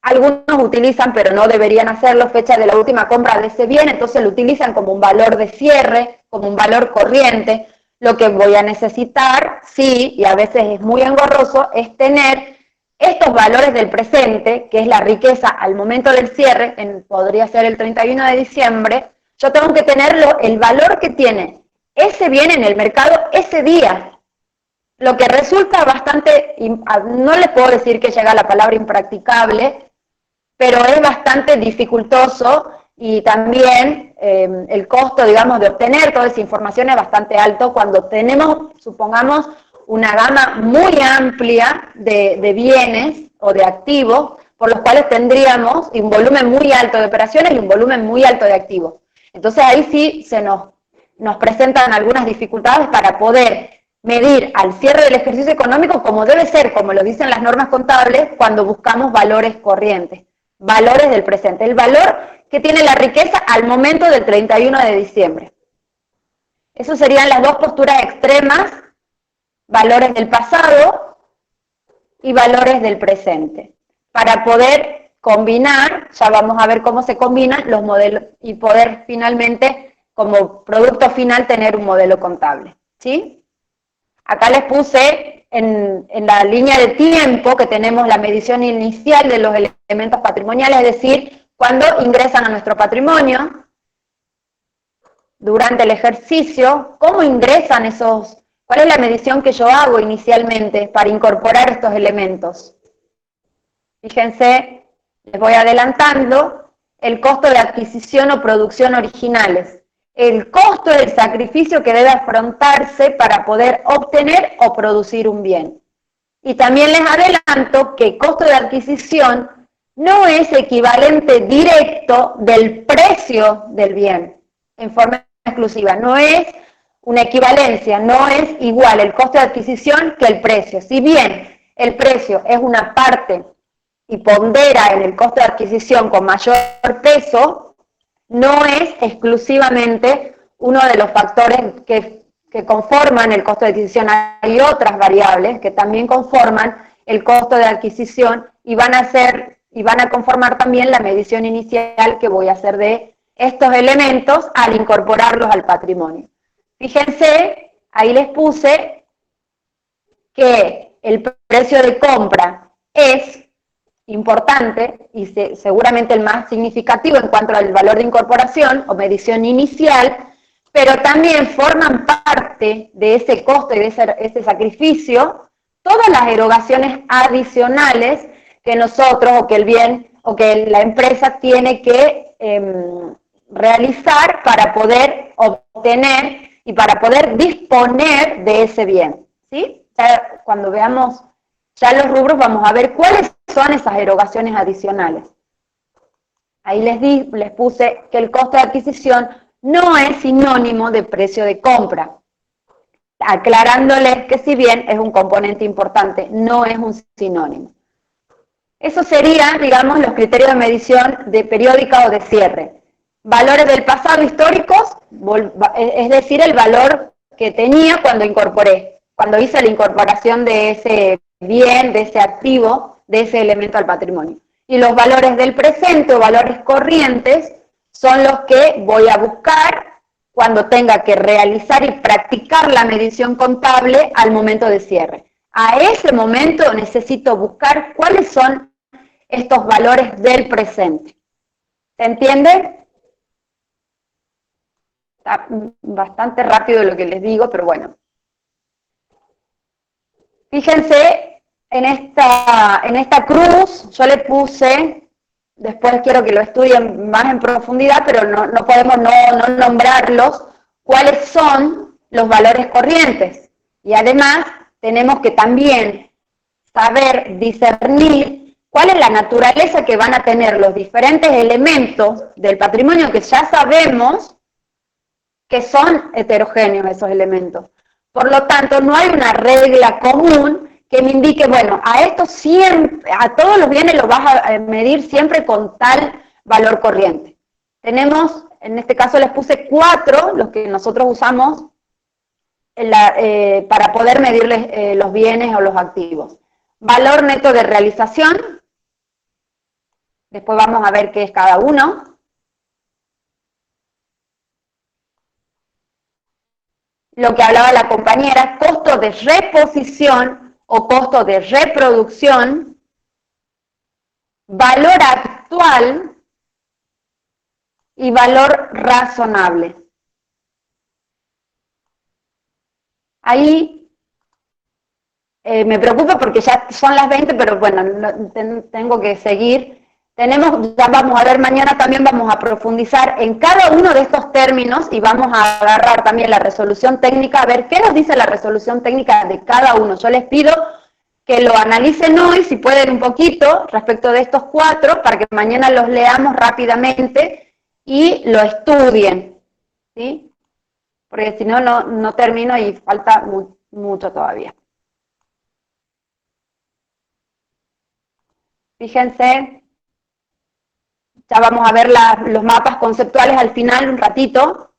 Algunos utilizan, pero no deberían hacerlo, fecha de la última compra de ese bien, entonces lo utilizan como un valor de cierre, como un valor corriente. Lo que voy a necesitar, sí, y a veces es muy engorroso, es tener estos valores del presente, que es la riqueza al momento del cierre, podría ser el 31 de diciembre, yo tengo que tener el valor que tiene ese bien en el mercado ese día. Lo que resulta bastante, no les puedo decir que llega la palabra impracticable, pero es bastante dificultoso y también el costo, digamos, de obtener toda esa información es bastante alto cuando tenemos, supongamos, una gama muy amplia de bienes o de activos, por los cuales tendríamos un volumen muy alto de operaciones y un volumen muy alto de activos. Entonces ahí sí se nos presentan algunas dificultades para poder medir al cierre del ejercicio económico como debe ser, como lo dicen las normas contables, cuando buscamos valores corrientes, valores del presente, el valor que tiene la riqueza al momento del 31 de diciembre. Esas serían las dos posturas extremas, valores del pasado y valores del presente. Para poder combinar, ya vamos a ver cómo se combinan los modelos y poder finalmente, como producto final, tener un modelo contable. ¿Sí? Acá les puse en la línea de tiempo que tenemos la medición inicial de los elementos patrimoniales, es decir, cuando ingresan a nuestro patrimonio, durante el ejercicio, cómo ingresan esos. ¿Cuál es la medición que yo hago inicialmente para incorporar estos elementos? Fíjense, les voy adelantando, el costo de adquisición o producción originales. El costo del sacrificio que debe afrontarse para poder obtener o producir un bien. Y también les adelanto que el costo de adquisición no es equivalente directo del precio del bien, en forma exclusiva, no es una equivalencia, no es igual el costo de adquisición que el precio. Si bien el precio es una parte y pondera en el costo de adquisición con mayor peso, no es exclusivamente uno de los factores que conforman el costo de adquisición. Hay otras variables que también conforman el costo de adquisición y van a conformar también la medición inicial que voy a hacer de estos elementos al incorporarlos al patrimonio. Fíjense, ahí les puse que el precio de compra es importante y seguramente el más significativo en cuanto al valor de incorporación o medición inicial, pero también forman parte de ese costo y de ese sacrificio todas las erogaciones adicionales que nosotros o que el bien o que la empresa tiene que realizar para poder obtener y para poder disponer de ese bien, ¿sí? Ya cuando veamos ya los rubros vamos a ver cuáles son esas erogaciones adicionales. Ahí les puse que el costo de adquisición no es sinónimo de precio de compra, aclarándoles que si bien es un componente importante, no es un sinónimo. Eso serían, digamos, los criterios de medición de periódica o de cierre. Valores del pasado históricos, es decir, el valor que tenía cuando incorporé, cuando hice la incorporación de ese bien, de ese activo, de ese elemento al patrimonio. Y los valores del presente o valores corrientes son los que voy a buscar cuando tenga que realizar y practicar la medición contable al momento de cierre. A ese momento necesito buscar cuáles son estos valores del presente. ¿Se entiende? Está bastante rápido lo que les digo, pero bueno. Fíjense, en esta cruz yo le puse, después quiero que lo estudien más en profundidad, pero no podemos no nombrarlos, cuáles son los valores corrientes. Y además tenemos que también saber discernir cuál es la naturaleza que van a tener los diferentes elementos del patrimonio que ya sabemos que son heterogéneos esos elementos. Por lo tanto, no hay una regla común que me indique, bueno, a todos los bienes los vas a medir siempre con tal valor corriente. Tenemos, en este caso les puse 4, los que nosotros usamos para poder medirles los bienes o los activos. Valor neto de realización, después vamos a ver qué es cada uno. Lo que hablaba la compañera, costo de reposición o costo de reproducción, valor actual y valor razonable. Ahí me preocupa porque ya son las 20, pero bueno, tengo que seguir. Ya vamos a ver mañana, también vamos a profundizar en cada uno de estos términos y vamos a agarrar también la resolución técnica, a ver qué nos dice la resolución técnica de cada uno. Yo les pido que lo analicen hoy, si pueden un poquito, respecto de estos 4, para que mañana los leamos rápidamente y lo estudien, ¿sí? Porque si no, no termino y falta mucho todavía. Fíjense. Ya vamos a ver los mapas conceptuales al final un ratito,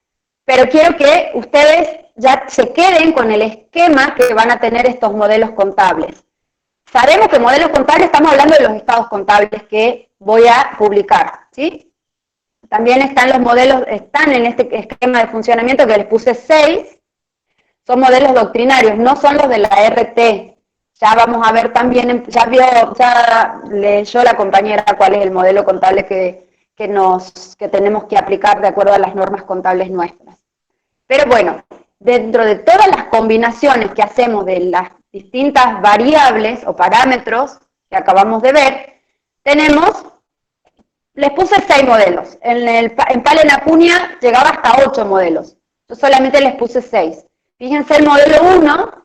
pero quiero que ustedes ya se queden con el esquema que van a tener estos modelos contables. Sabemos que modelos contables, estamos hablando de los estados contables que voy a publicar, ¿sí? También están los modelos, están en este esquema de funcionamiento que les puse 6, son modelos doctrinarios, no son los de la RT. Ya vamos a ver también, ya leyó la compañera cuál es el modelo contable que tenemos que aplicar de acuerdo a las normas contables nuestras. Pero bueno, dentro de todas las combinaciones que hacemos de las distintas variables o parámetros que acabamos de ver, les puse 6 modelos. En Palen Acuña llegaba hasta 8 modelos. Yo solamente les puse 6. Fíjense el modelo 1.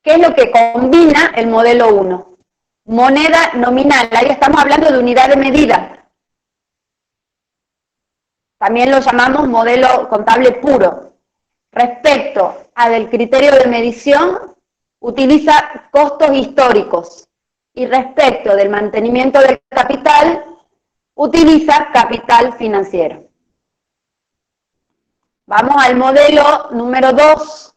¿Qué es lo que combina el modelo 1? Moneda nominal, ahí estamos hablando de unidad de medida. También lo llamamos modelo contable puro. Respecto al criterio de medición, utiliza costos históricos y respecto del mantenimiento del capital, utiliza capital financiero. Vamos al modelo número 2.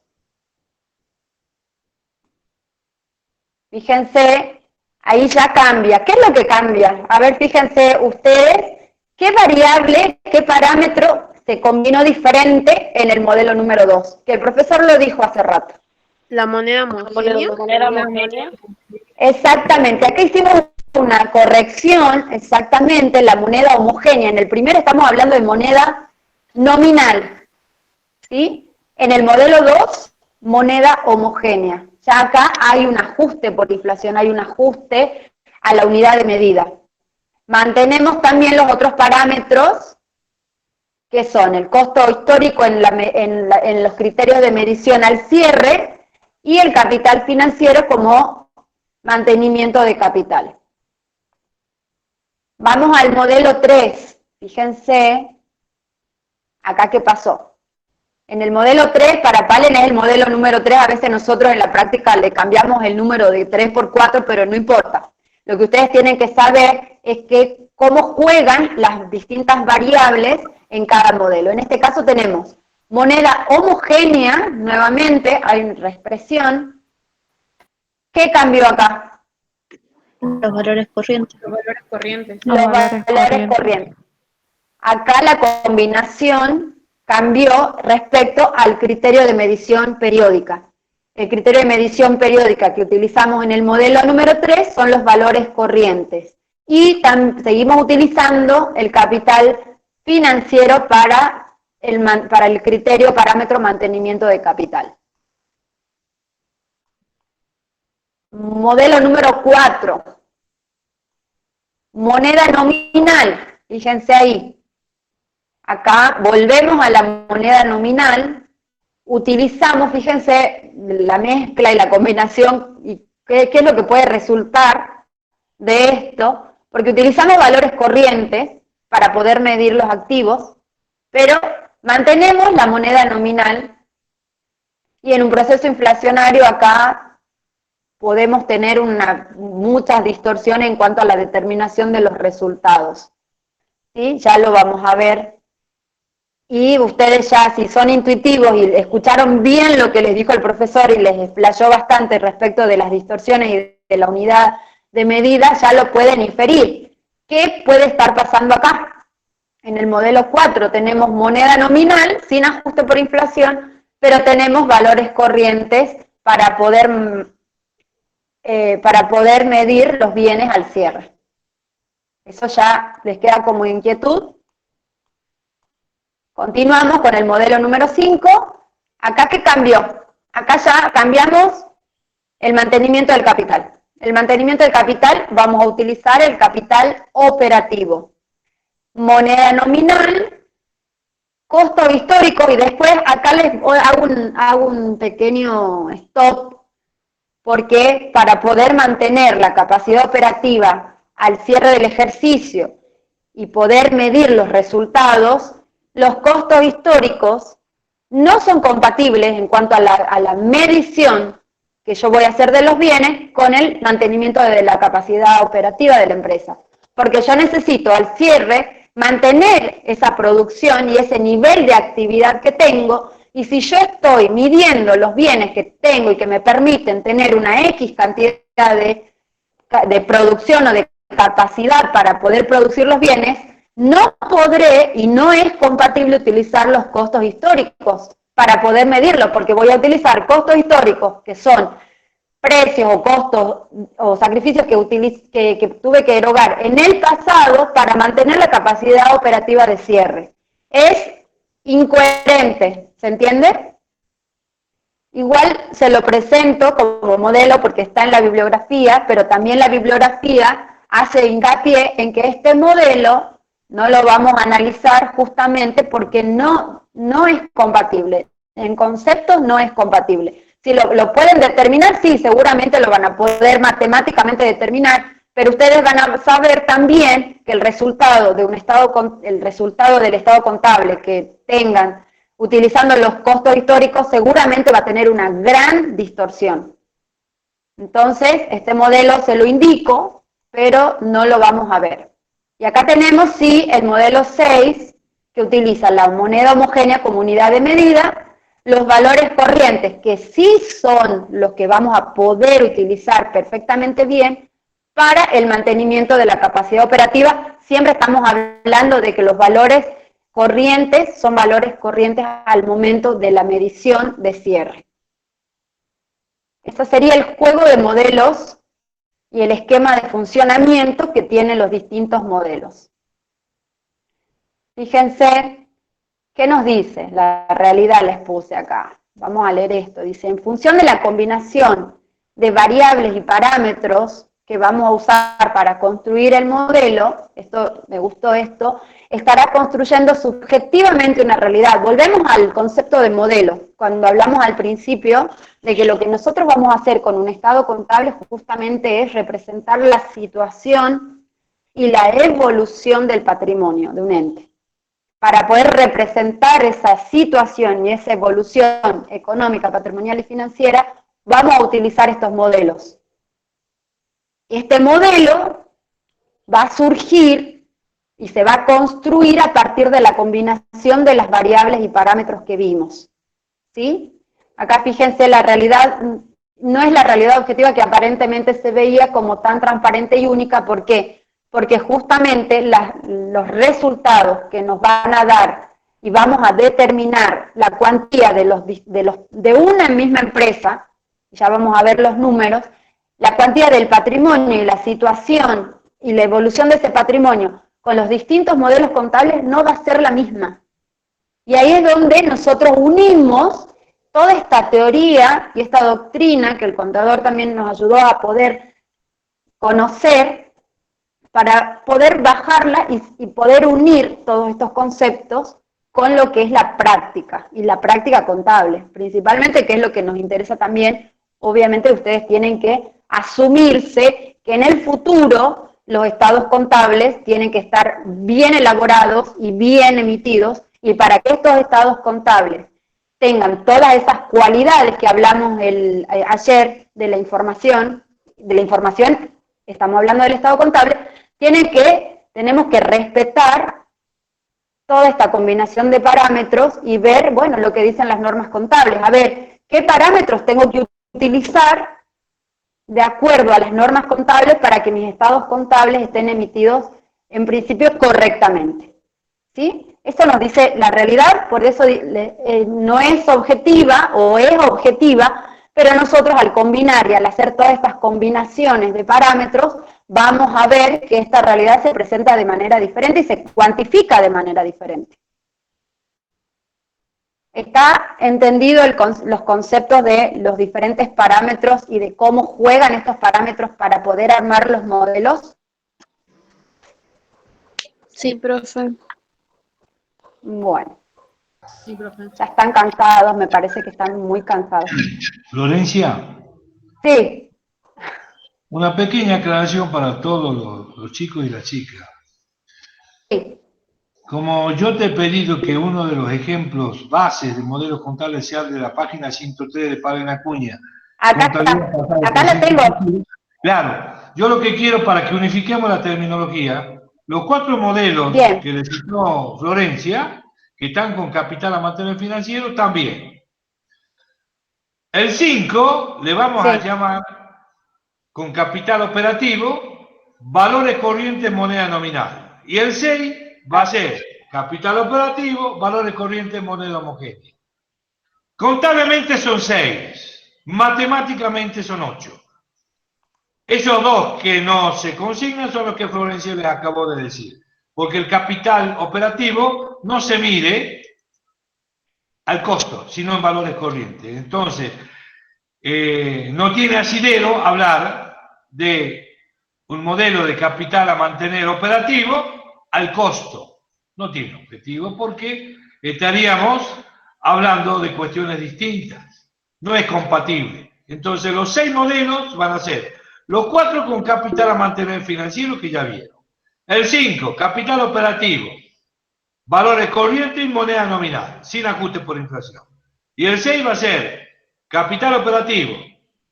Fíjense, ahí ya cambia. ¿Qué es lo que cambia? A ver, fíjense ustedes, ¿qué variable, qué parámetro se combinó diferente en el modelo número 2? Que el profesor lo dijo hace rato. La moneda homogénea. Exactamente, acá hicimos una corrección, exactamente, la moneda homogénea. En el primero estamos hablando de moneda nominal, ¿sí? En el modelo 2, moneda homogénea. Ya acá hay un ajuste por inflación, hay un ajuste a la unidad de medida. Mantenemos también los otros parámetros, que son el costo histórico en los criterios de medición al cierre y el capital financiero como mantenimiento de capital. Vamos al modelo 3. Fíjense, acá qué pasó. En el modelo 3, para Palen es el modelo número 3, a veces nosotros en la práctica le cambiamos el número de 3 por 4, pero no importa. Lo que ustedes tienen que saber es que cómo juegan las distintas variables en cada modelo. En este caso tenemos moneda homogénea, nuevamente hay una expresión. ¿Qué cambió acá? Los valores corrientes. Los valores corrientes. Los valores corrientes. Acá la combinación cambió respecto al criterio de medición periódica. El criterio de medición periódica que utilizamos en el modelo número 3 son los valores corrientes. Y seguimos utilizando el capital financiero para el criterio parámetro mantenimiento de capital. Modelo número 4. Moneda nominal. Fíjense ahí. Acá volvemos a la moneda nominal. Utilizamos, fíjense, la mezcla y la combinación, y qué es lo que puede resultar de esto, porque utilizamos valores corrientes para poder medir los activos, pero mantenemos la moneda nominal y en un proceso inflacionario acá podemos tener muchas distorsiones en cuanto a la determinación de los resultados. ¿Sí? Ya lo vamos a ver. Y ustedes ya, si son intuitivos y escucharon bien lo que les dijo el profesor y les explayó bastante respecto de las distorsiones y de la unidad de medida, ya lo pueden inferir. ¿Qué puede estar pasando acá? En el modelo 4 tenemos moneda nominal, sin ajuste por inflación, pero tenemos valores corrientes para poder medir los bienes al cierre. Eso ya les queda como inquietud. Continuamos con el modelo número 5. ¿Acá qué cambió? Acá ya cambiamos el mantenimiento del capital. El mantenimiento del capital, vamos a utilizar el capital operativo. Moneda nominal, costo histórico, y después acá les hago un pequeño stop, porque para poder mantener la capacidad operativa al cierre del ejercicio y poder medir los resultados, los costos históricos no son compatibles en cuanto a la medición que yo voy a hacer de los bienes con el mantenimiento de la capacidad operativa de la empresa. Porque yo necesito al cierre mantener esa producción y ese nivel de actividad que tengo, y si yo estoy midiendo los bienes que tengo y que me permiten tener una X cantidad de producción o de capacidad para poder producir los bienes, no podré y no es compatible utilizar los costos históricos para poder medirlo, porque voy a utilizar costos históricos que son precios o costos o sacrificios que tuve que erogar en el pasado para mantener la capacidad operativa de cierre. Es incoherente, ¿se entiende? Igual se lo presento como modelo porque está en la bibliografía, pero también la bibliografía hace hincapié en que este modelo no lo vamos a analizar justamente porque no es compatible. En conceptos no es compatible. Si lo pueden determinar, sí, seguramente lo van a poder matemáticamente determinar, pero ustedes van a saber también que el resultado del estado contable que tengan utilizando los costos históricos seguramente va a tener una gran distorsión. Entonces, este modelo se lo indico, pero no lo vamos a ver. Y acá tenemos, sí, el modelo 6, que utiliza la moneda homogénea como unidad de medida, los valores corrientes, que sí son los que vamos a poder utilizar perfectamente bien para el mantenimiento de la capacidad operativa. Siempre estamos hablando de que los valores corrientes son valores corrientes al momento de la medición de cierre. Este sería el juego de modelos y el esquema de funcionamiento que tienen los distintos modelos. Fíjense, ¿qué nos dice? La realidad les puse acá. Vamos a leer esto. Dice, en función de la combinación de variables y parámetros que vamos a usar para construir el modelo, esto me gustó esto, estará construyendo subjetivamente una realidad. Volvemos al concepto de modelo, cuando hablamos al principio de que lo que nosotros vamos a hacer con un estado contable justamente es representar la situación y la evolución del patrimonio de un ente. Para poder representar esa situación y esa evolución económica, patrimonial y financiera, vamos a utilizar estos modelos. Este modelo va a surgir y se va a construir a partir de la combinación de las variables y parámetros que vimos. ¿Sí? Acá fíjense, la realidad no es la realidad objetiva que aparentemente se veía como tan transparente y única. ¿Por qué? Porque justamente los resultados que nos van a dar y vamos a determinar la cuantía de una misma empresa, ya vamos a ver los números, la cuantía del patrimonio y la situación y la evolución de ese patrimonio con los distintos modelos contables no va a ser la misma. Y ahí es donde nosotros unimos toda esta teoría y esta doctrina que el contador también nos ayudó a poder conocer, para poder bajarla y poder unir todos estos conceptos con lo que es la práctica, y la práctica contable, principalmente, que es lo que nos interesa también. Obviamente ustedes tienen que asumirse que en el futuro los estados contables tienen que estar bien elaborados y bien emitidos, y para que estos estados contables tengan todas esas cualidades que hablamos ayer de la información, estamos hablando del estado contable, tenemos que respetar toda esta combinación de parámetros y ver, bueno, lo que dicen las normas contables. A ver, ¿qué parámetros tengo que utilizar de acuerdo a las normas contables para que mis estados contables estén emitidos en principio correctamente? ¿Sí? Eso nos dice la realidad, por eso no es objetiva o es objetiva, pero nosotros al combinar y al hacer todas estas combinaciones de parámetros, vamos a ver que esta realidad se presenta de manera diferente y se cuantifica de manera diferente. ¿Está entendido los conceptos de los diferentes parámetros y de cómo juegan estos parámetros para poder armar los modelos? Sí, profe. Bueno, Sí, profe. ya están cansados, me parece que están muy cansados. Florencia, Sí, una pequeña aclaración para todos los chicos y las chicas. sí. Como yo te he pedido que uno de los ejemplos bases de modelos contables sea de la página 103 de Pablo Acuña. Acá lo tengo. Claro, yo lo que quiero para que unifiquemos la terminología, los 4 modelos Bien. que le citó Florencia, que están con capital a mantener financiero, también. El 5 le vamos a llamar con capital operativo, valores corrientes, moneda nominal. Y el 6 va a ser capital operativo, valores corrientes, moneda homogénea. Contablemente son 6, matemáticamente son 8. Esos 2 que no se consignan son los que Florencia les acabó de decir. Porque el capital operativo no se mide al costo, sino en valores corrientes. Entonces, no tiene asidero hablar de un modelo de capital a mantener operativo al costo. No tiene objetivo porque estaríamos hablando de cuestiones distintas. No es compatible. Entonces, los 6 modelos van a ser los 4 con capital a mantener financiero, que ya vieron. El 5, capital operativo, valores corrientes y moneda nominal, sin ajuste por inflación. Y el 6 va a ser capital operativo,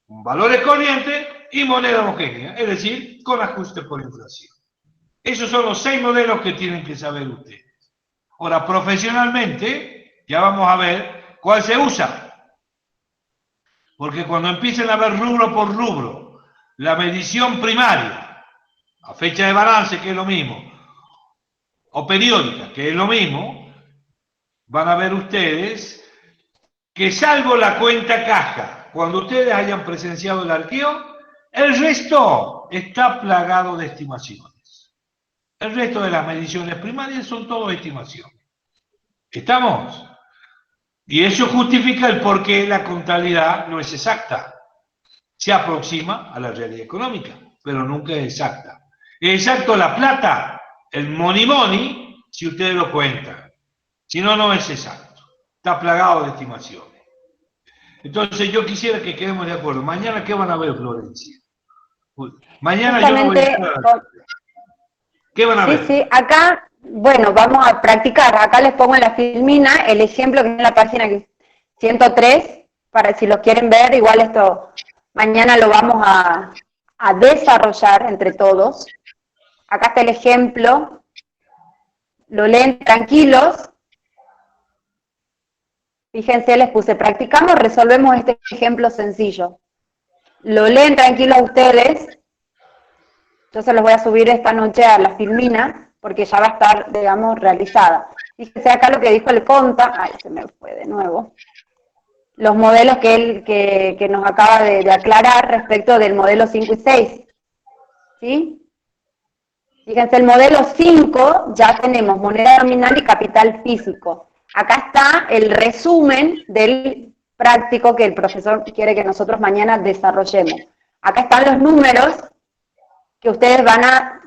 con valores corrientes y moneda homogénea, es decir, con ajuste por inflación. Esos son los 6 modelos que tienen que saber ustedes. Ahora, profesionalmente, ya vamos a ver cuál se usa. Porque cuando empiecen a ver rubro por rubro, la medición primaria, a fecha de balance, que es lo mismo, o periódica, que es lo mismo, van a ver ustedes que salvo la cuenta caja, cuando ustedes hayan presenciado el arqueo, el resto está plagado de estimaciones. El resto de las mediciones primarias son todo estimaciones. ¿Estamos? Y eso justifica el por qué la contabilidad no es exacta. Se aproxima a la realidad económica, pero nunca es exacta. Es exacto la plata, el money, si ustedes lo cuentan. Si no, no es exacto. Está plagado de estimaciones. Entonces yo quisiera que quedemos de acuerdo. Mañana, ¿qué van a ver, Florencia? Mañana yo no voy a estar. ¿Qué van a ver? Sí, acá, bueno, vamos a practicar. Acá les pongo en la filmina el ejemplo que es en la página 103, para si lo quieren ver, igual esto mañana lo vamos a desarrollar entre todos. Acá está el ejemplo, lo leen tranquilos. Fíjense, les puse, practicamos, resolvemos este ejemplo sencillo. Lo leen tranquilos ustedes. Yo se los voy a subir esta noche a la filmina, porque ya va a estar, digamos, realizada. Fíjense acá lo que dijo el Conta, ay, se me fue de nuevo, los modelos que él que nos acaba de aclarar respecto del modelo 5 y 6. ¿Sí? Fíjense, el modelo 5 ya tenemos moneda nominal y capital físico. Acá está el resumen del práctico que el profesor quiere que nosotros mañana desarrollemos. Acá están los números que ustedes van a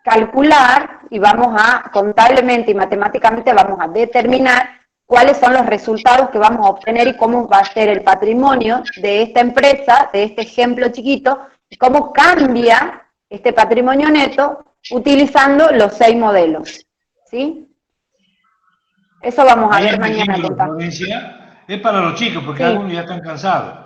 calcular y vamos a, contablemente y matemáticamente, vamos a determinar cuáles son los resultados que vamos a obtener y cómo va a ser el patrimonio de esta empresa, de este ejemplo chiquito, y cómo cambia este patrimonio neto utilizando los 6 modelos. ¿Sí? Eso vamos a ver mañana. Florencia, es para los chicos, porque sí. Algunos ya están cansados.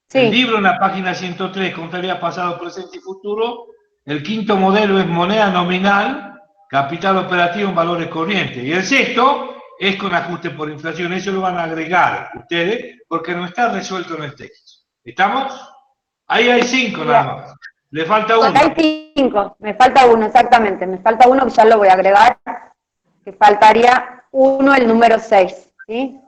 Sí. El libro en la página 103, contabilidad pasado, presente y futuro, el 5.º modelo es moneda nominal, capital operativo en valores corrientes. Y el 6.º es con ajuste por inflación. Eso lo van a agregar ustedes, porque no está resuelto en el texto. ¿Estamos? Ahí hay 5 nada más. Le falta 1. Hay 5, me falta 1, exactamente. Me falta 1 que ya lo voy a agregar, que faltaría 1, el número 6, ¿sí?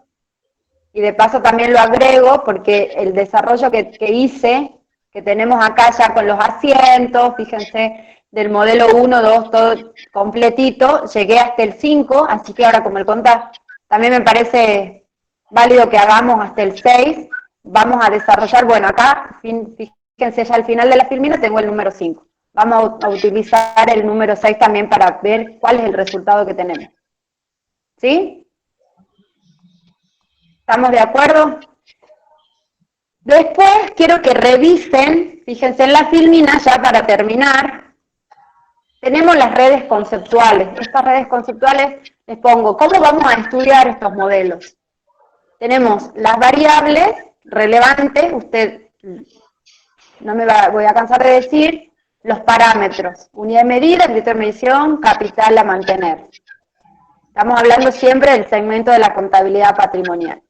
Y de paso también lo agrego porque el desarrollo que hice, que tenemos acá ya con los asientos, fíjense, del modelo 1, 2, todo completito, llegué hasta el 5, así que ahora como el Conta, también me parece válido que hagamos hasta el 6, vamos a desarrollar, bueno, acá, fíjense ya al final de la filmina tengo el número 5, vamos a utilizar el número 6 también para ver cuál es el resultado que tenemos. ¿Sí? ¿Estamos de acuerdo? Después quiero que revisen, fíjense en la filmina ya para terminar, tenemos las redes conceptuales. Estas redes conceptuales les pongo, ¿cómo vamos a estudiar estos modelos? Tenemos las variables relevantes, usted no me voy a cansar de decir, los parámetros, unidad de medida, criterio de medición, capital a mantener. Estamos hablando siempre del segmento de la contabilidad patrimonial.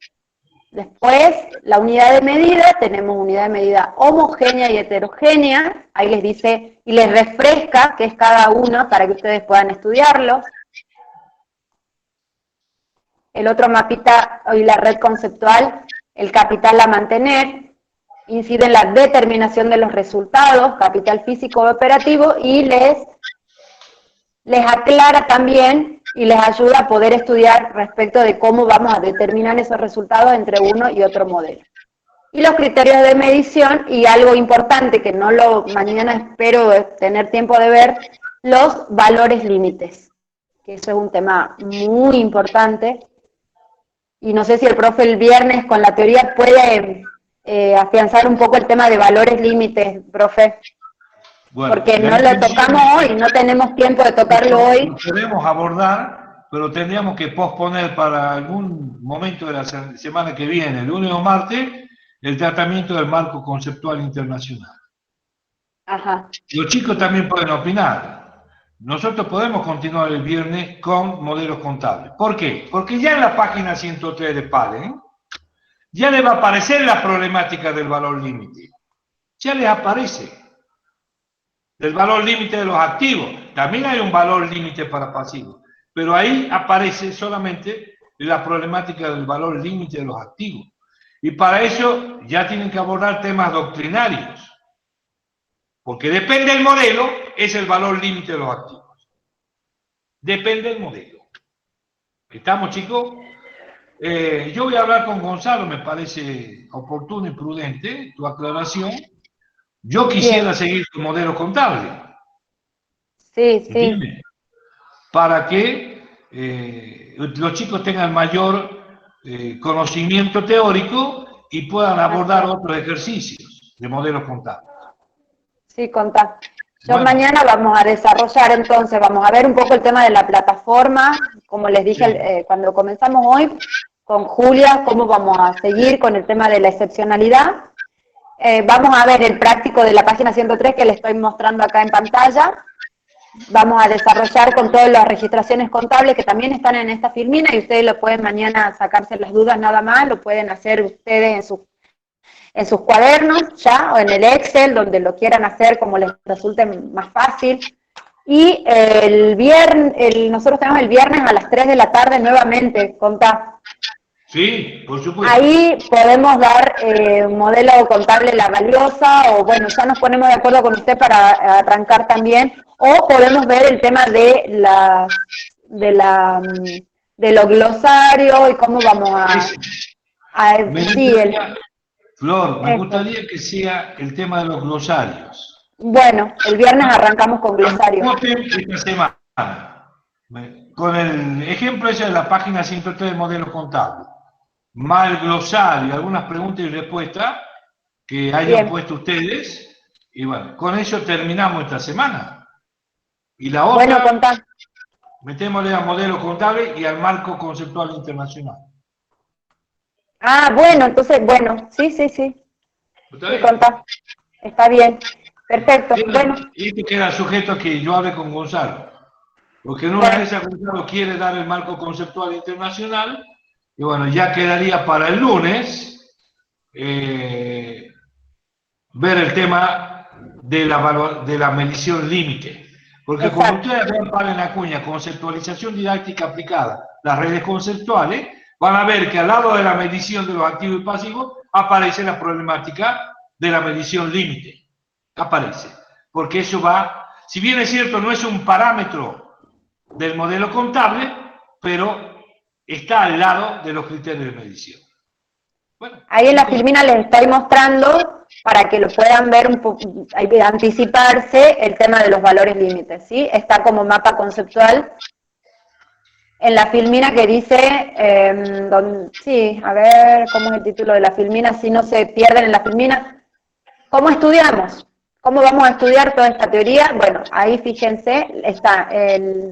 Después, la unidad de medida, tenemos unidad de medida homogénea y heterogénea, ahí les dice, y les refresca qué es cada uno para que ustedes puedan estudiarlos. El otro mapita, hoy la red conceptual, el capital a mantener, incide en la determinación de los resultados, capital físico o operativo, y les aclara también y les ayuda a poder estudiar respecto de cómo vamos a determinar esos resultados entre uno y otro modelo. Y los criterios de medición, y algo importante que mañana espero tener tiempo de ver, los valores límites, que eso es un tema muy importante, y no sé si el profe el viernes con la teoría puede afianzar un poco el tema de valores límites, profe. Bueno, porque no lo tocamos hoy, no tenemos tiempo de tocarlo hoy. Lo podemos abordar, pero tendríamos que posponer para algún momento de la semana que viene, lunes o martes, el tratamiento del marco conceptual internacional. Ajá. Los chicos también pueden opinar. Nosotros podemos continuar el viernes con modelos contables. ¿Por qué? Porque ya en la página 103 de Palen, ya le va a aparecer la problemática del valor límite. Ya les aparece. Del valor límite de los activos. También hay un valor límite para pasivos. Pero ahí aparece solamente la problemática del valor límite de los activos. Y para eso ya tienen que abordar temas doctrinarios. Porque depende del modelo, es el valor límite de los activos. Depende del modelo. ¿Estamos, chicos? Yo voy a hablar con Gonzalo, me parece oportuno y prudente tu aclaración. Yo quisiera seguir tu modelo contable. Sí, sí. ¿Entiendes? Para que los chicos tengan mayor conocimiento teórico y puedan abordar otros ejercicios de modelos contables. Sí, contá. Yo Bueno. mañana vamos a desarrollar entonces, vamos a ver un poco el tema de la plataforma, como les dije cuando comenzamos hoy, con Julia, cómo vamos a seguir con el tema de la excepcionalidad. Vamos a ver el práctico de la página 103 que les estoy mostrando acá en pantalla. Vamos a desarrollar con todas las registraciones contables que también están en esta filmina y ustedes lo pueden mañana sacarse las dudas nada más, lo pueden hacer ustedes en sus cuadernos ya, o en el Excel, donde lo quieran hacer como les resulte más fácil. Y el viernes, nosotros tenemos el viernes a las 3 de la tarde nuevamente, contá. Sí, por supuesto. Ahí podemos dar un modelo contable La Valiosa, o bueno, ya nos ponemos de acuerdo con usted para arrancar también, o podemos ver el tema de los glosarios y cómo vamos Flor, me gustaría que sea el tema de los glosarios. Bueno, el viernes arrancamos con glosarios. Esta semana, con el ejemplo ese de la página 103 de modelos contables, más el glosario, algunas preguntas y respuestas que hayan puesto ustedes, y bueno, con eso terminamos esta semana. Y la otra, metémosle al modelo contable y al marco conceptual internacional. Ah, bueno, entonces, bueno, sí. Sí, contá. Está bien. Perfecto. Bueno. Y esto queda sujeto a que yo hable con Gonzalo. Porque en una vez Gonzalo quiere dar el marco conceptual internacional, y bueno, ya quedaría para el lunes ver el tema de la medición límite. Porque como ustedes ven, Palen Acuña, conceptualización didáctica aplicada, las redes conceptuales, van a ver que al lado de la medición de los activos y pasivos aparece la problemática de la medición límite. Aparece. Porque eso va, si bien es cierto, no es un parámetro del modelo contable, pero está al lado de los criterios de medición. Bueno, ahí en la filmina les estoy mostrando para que lo puedan ver un poco, hay que anticiparse el tema de los valores límites, ¿sí? Está como mapa conceptual en la filmina que dice, sí, a ver, ¿cómo es el título de la filmina? Si no se pierden en la filmina, ¿cómo estudiamos? ¿Cómo vamos a estudiar toda esta teoría? Bueno, ahí fíjense, está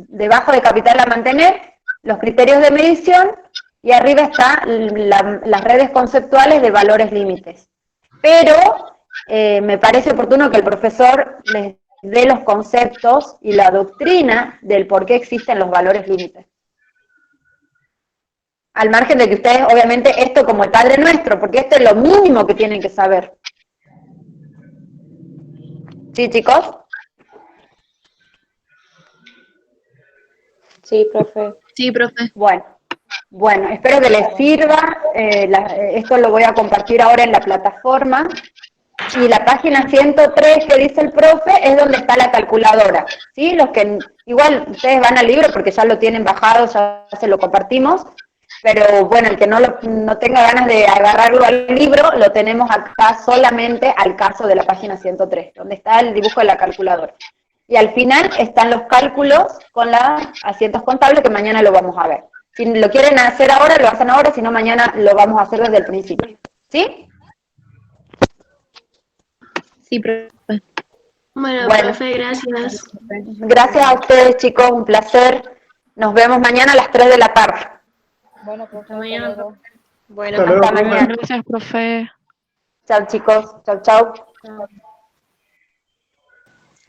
debajo de capital a mantener, los criterios de medición, y arriba están las redes conceptuales de valores límites. Pero me parece oportuno que el profesor les dé los conceptos y la doctrina del por qué existen los valores límites. Al margen de que ustedes, obviamente, esto como el Padre Nuestro, porque esto es lo mínimo que tienen que saber. ¿Sí, chicos? Sí, profe. Sí, profe. Bueno, espero que les sirva. Esto lo voy a compartir ahora en la plataforma. Y la página 103 que dice el profe es donde está la calculadora. ¿Sí? Los que igual ustedes van al libro porque ya lo tienen bajado, ya se lo compartimos. Pero bueno, el que no tenga ganas de agarrarlo al libro, lo tenemos acá solamente al caso de la página 103, donde está el dibujo de la calculadora. Y al final están los cálculos con los asientos contables que mañana lo vamos a ver. Si lo quieren hacer ahora, lo hacen ahora, si no mañana lo vamos a hacer desde el principio. ¿Sí? Sí, profe. Bueno, profe, gracias. Gracias a ustedes, chicos, un placer. Nos vemos mañana a las 3 de la tarde. Bueno, profe, mañana. bueno, hasta mañana. Gracias, profe. Chao, chicos. Chao, chao.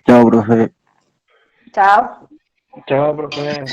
Chao, profe. Chao. Chao, profe.